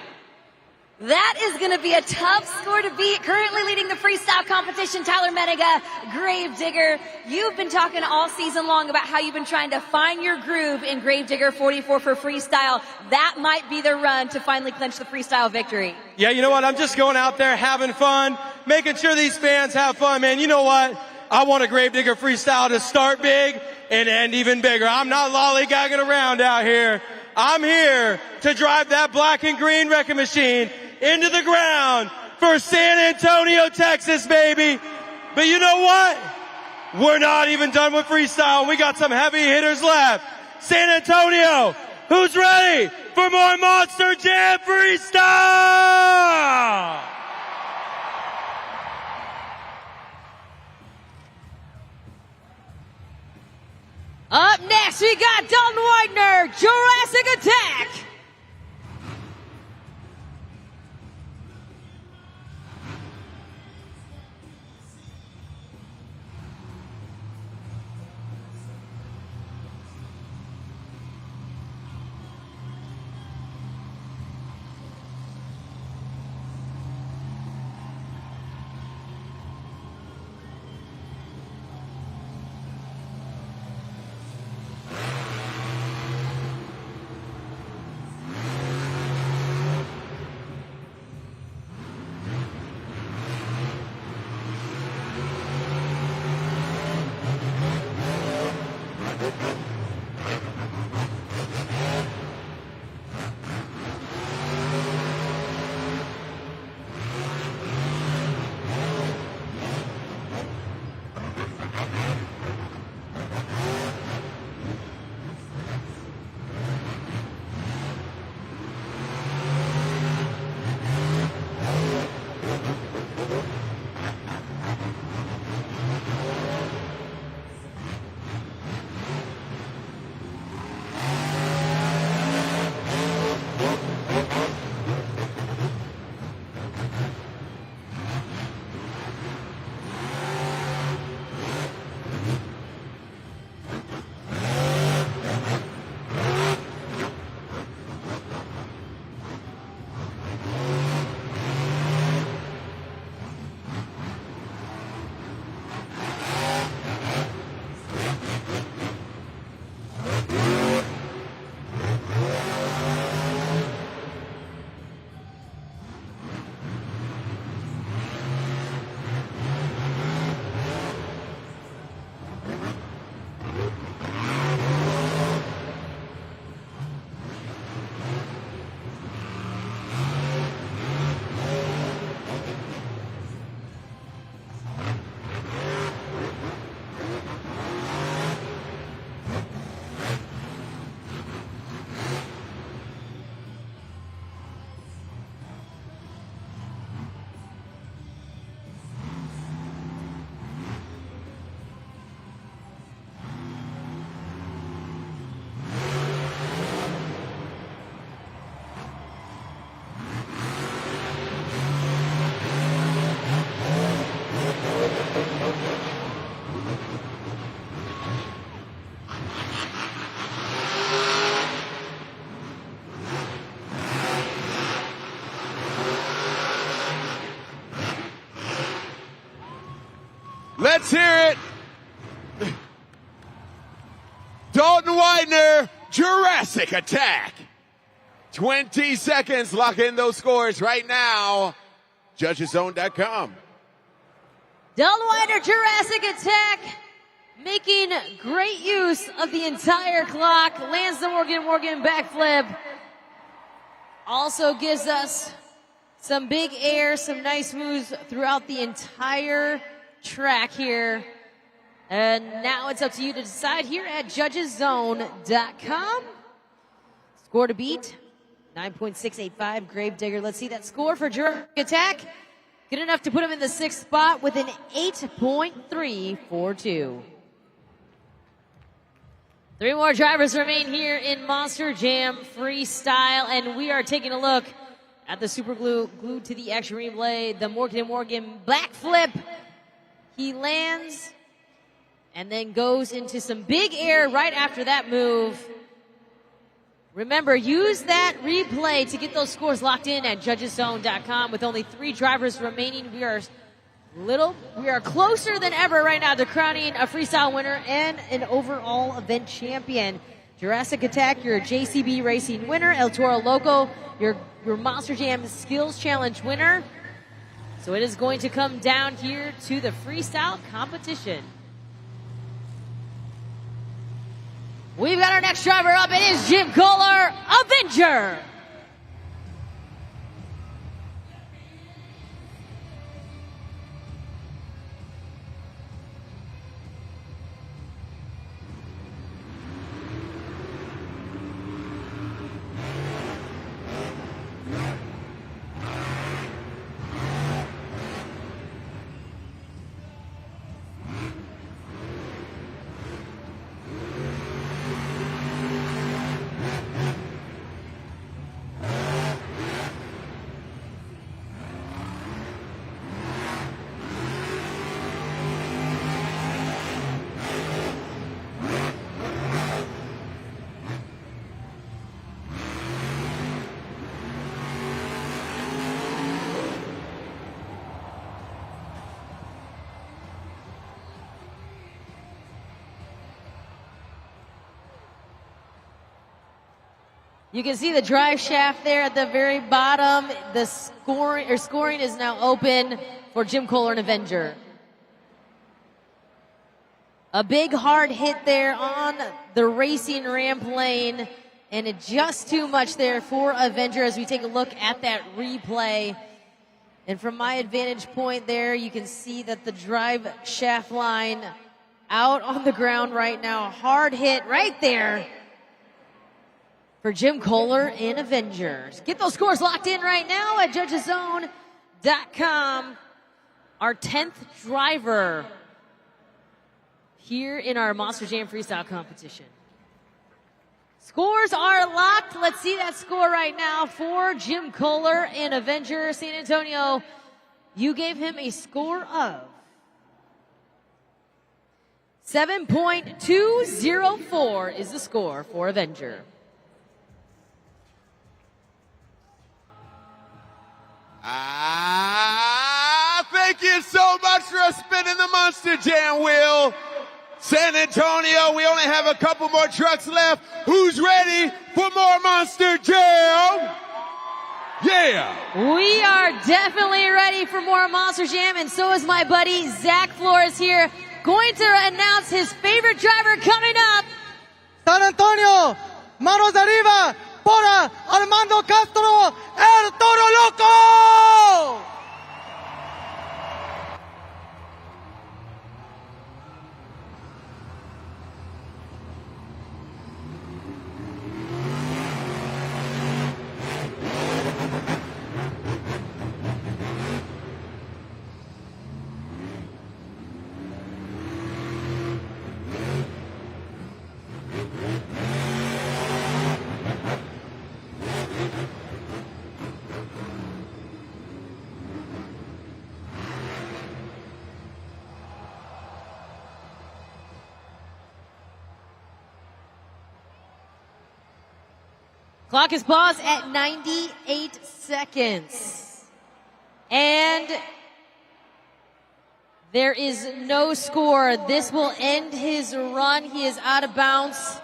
That is going to be a tough score to beat. Currently leading the freestyle competition, Tyler Menega, Gravedigger. You've been talking all season long about how you've been trying to find your groove in Gravedigger 44 for freestyle. That might be the run to finally clinch the freestyle victory. Yeah, you know what? I'm just going out there having fun, making sure these fans have fun, man. You know what? I want a Gravedigger freestyle to start big and end even bigger. I'm not lollygagging around out here. I'm here to drive that black and green wrecking machine into the ground for San Antonio, Texas, baby. But you know what? We're not even done with freestyle. We got some heavy hitters left. San Antonio, who's ready for more Monster Jam Freestyle? Up next, we got Dalton Widener, Jurassic Attack. Let's hear it. Dalton Widener, Jurassic Attack. 20 seconds, lock in those scores right now. JudgesZone.com. Dalton Widener, Jurassic Attack, making great use of the entire clock. Lands the Morgan backflip. Also gives us some big air, some nice moves throughout the entire track here. And now it's up to you to decide here at JudgesZone.com. Score to beat, 9.685, Gravedigger. Let's see that score for Jurassic Attack. Good enough to put him in the 6th spot with an 8.342. 3 more drivers remain here in Monster Jam Freestyle, and we are taking a look at the super glued to the action replay, the Morgan backflip. He lands and then goes into some big air right after that move. Remember, use that replay to get those scores locked in at JudgesZone.com. With only 3 drivers remaining, we are closer than ever right now to crowning a freestyle winner and an overall event champion. Jurassic Attack, your JCB Racing winner. El Toro Loco, your Monster Jam Skills Challenge winner. So it is going to come down here to the freestyle competition. We've got our next driver up. It is Jim Kohler, Avenger. You can see the drive shaft there at the very bottom. The scoring is now open for Jim Kohler and Avenger. A big hard hit there on the racing ramp lane, and it just too much there for Avenger as we take a look at that replay. And from my vantage point there, you can see that the drive shaft line out on the ground right now. Hard hit right there for Jim Kohler and Avenger. Get those scores locked in right now at judgeszone.com. Our 10th driver here in our Monster Jam Freestyle competition. Scores are locked. Let's see that score right now for Jim Kohler and Avenger. San Antonio, you gave him a score of 7.204 is the score for Avenger. Thank you so much for spinning the Monster Jam wheel. San Antonio, we only have a couple more trucks left. Who's ready for more Monster Jam? Yeah! We are definitely ready for more Monster Jam, and so is my buddy Zach Flores here, going to announce his favorite driver coming up. San Antonio, manos arriba, por Armando Castro, el Toro Loco! Clock is paused at 98 seconds. And there is no score. This will end his run. He is out of bounds.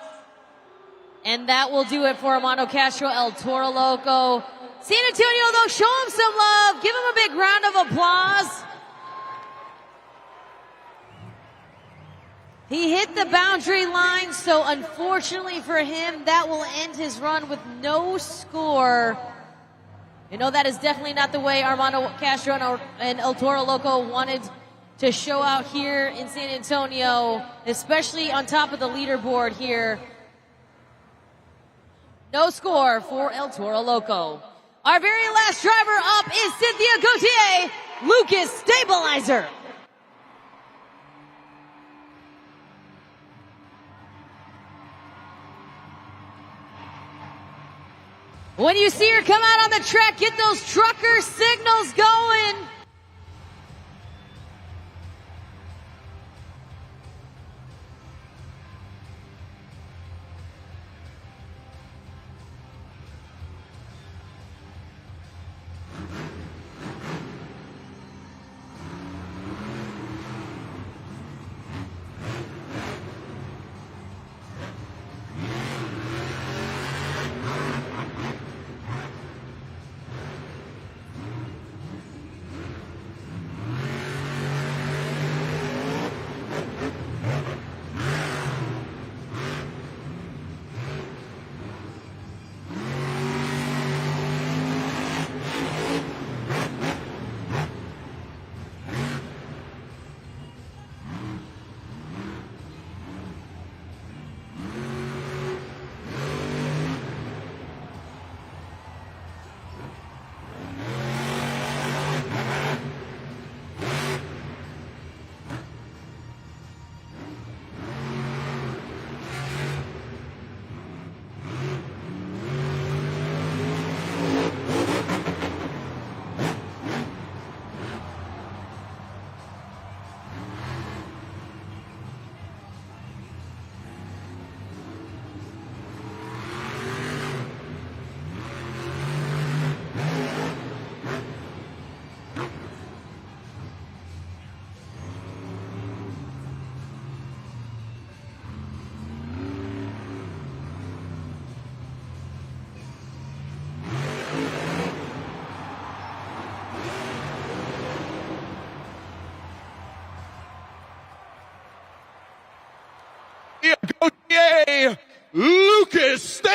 And that will do it for Armando Castro, El Toro Loco. San Antonio, though, show him some love. Give him a big round of applause. He hit the boundary line, so unfortunately for him, that will end his run with no score. You know, that is definitely not the way Armando Castro and El Toro Loco wanted to show out here in San Antonio, especially on top of the leaderboard here. No score for El Toro Loco. Our very last driver up is Cynthia Gauthier, Lucas Stabilizer. When you see her come out on the track, get those trucker signals going.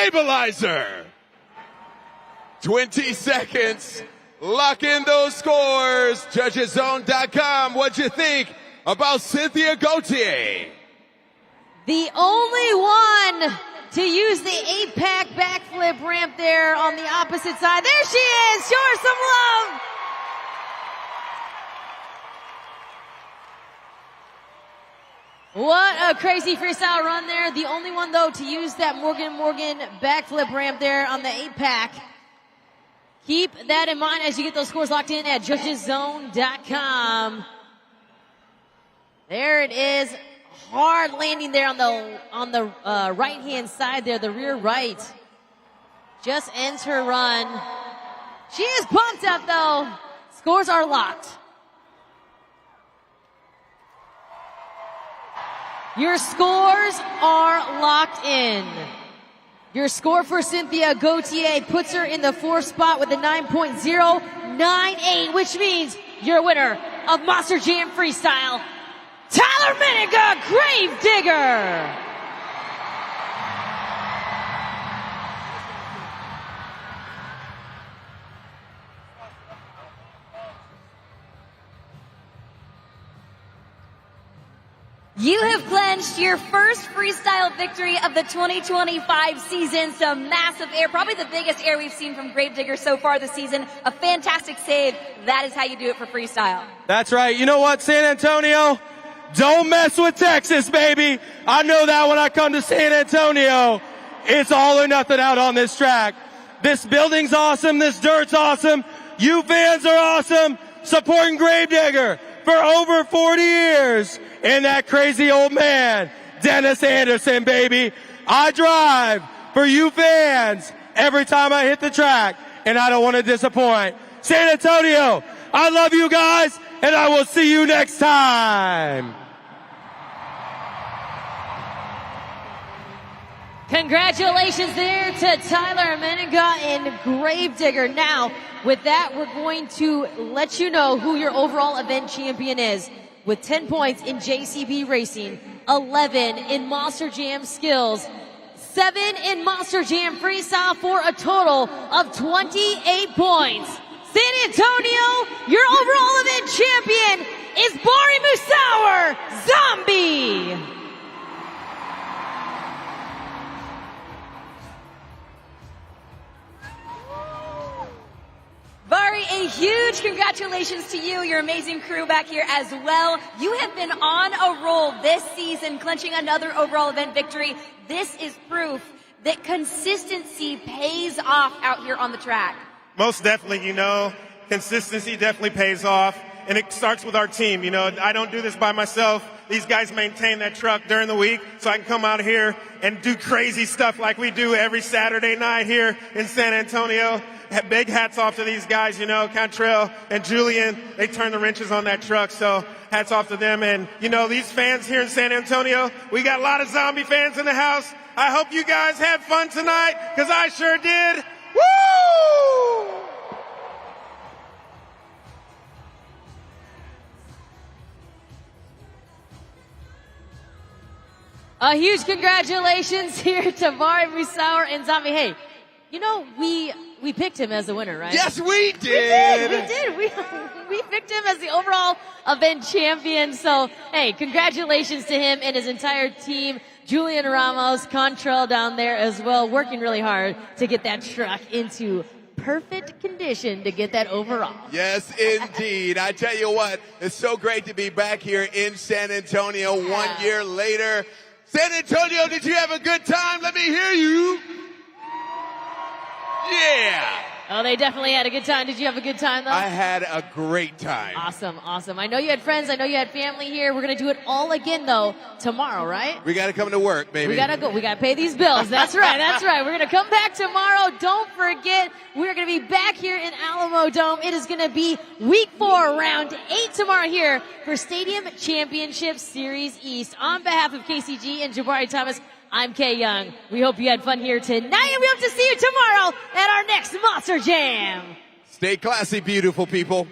stabilizer. 20 seconds. Lock in those scores. Judgeszone.com. What'd you think about Cynthia Gauthier? The only one to use the 8-pack backflip ramp there on the opposite side. There she is. Show her some love. What a crazy freestyle run there. The only one, though, to use that Morgan backflip ramp there on the 8-pack. Keep that in mind as you get those scores locked in at judgeszone.com. There it is. Hard landing there on the right-hand side there, the rear right. Just ends her run. She is pumped up, though. Scores are locked. Your scores are locked in. Your score for Cynthia Gauthier puts her in the 4th spot with a 9.098, which means you're a winner of Monster Jam Freestyle, Tyler Menninga, Gravedigger. You have clinched your first freestyle victory of the 2025 season. Some massive air, probably the biggest air we've seen from Gravedigger so far this season. A fantastic save. That is how you do it for freestyle. That's right. You know what, San Antonio? Don't mess with Texas, baby. I know that when I come to San Antonio. It's all or nothing out on this track. This building's awesome. This dirt's awesome. You fans are awesome. Supporting Gravedigger for over 40 years. And that crazy old man, Dennis Anderson, baby. I drive for you fans every time I hit the track, and I don't want to disappoint. San Antonio, I love you guys, and I will see you next time. Congratulations there to Tyler Menninga and Gravedigger. Now, with that, we're going to let you know who your overall event champion is. With 10 points in JCB Racing, 11 in Monster Jam Skills, 7 in Monster Jam Freestyle for a total of 28 points. San Antonio, your overall event champion is Bari Musauer, Zombie. Bari, a huge congratulations to you, your amazing crew back here as well. You have been on a roll this season, clinching another overall event victory. This is proof that consistency pays off out here on the track. Most definitely, consistency definitely pays off, and it starts with our team. I don't do this by myself. These guys maintain that truck during the week, so I can come out here and do crazy stuff like we do every Saturday night here in San Antonio. Big hats off to these guys, Cantrell and Julian. They turn the wrenches on that truck, so hats off to them. And, these fans here in San Antonio, we got a lot of Zombie fans in the house. I hope you guys had fun tonight, because I sure did. Woo! A huge congratulations here to Bari Musauer and Zombie. Hey, we picked him as the winner, right? Yes, we did. We did. We picked him as the overall event champion. So, hey, congratulations to him and his entire team. Julian Ramos, Contrell down there as well, working really hard to get that truck into perfect condition to get that overall. Yes, indeed. I tell you what, it's so great to be back here in San Antonio 1 year later. San Antonio, did you have a good time? Let me hear you. Yeah. Oh, they definitely had a good time. Did you have a good time, though? I had a great time. Awesome, awesome. I know you had friends. I know you had family here. We're going to do it all again, though, tomorrow, right? We got to come to work, baby. We got to go. We got to pay these bills. That's right. That's right. We're going to come back tomorrow. Don't forget, we're going to be back here in Alamo Dome. It is going to be week 4, round 8 tomorrow here for Stadium Championship Series East. On behalf of KCG and Jabari Thomas, I'm Kay Young. We hope you had fun here tonight, and we hope to see you tomorrow at our next Monster Jam. Stay classy, beautiful people.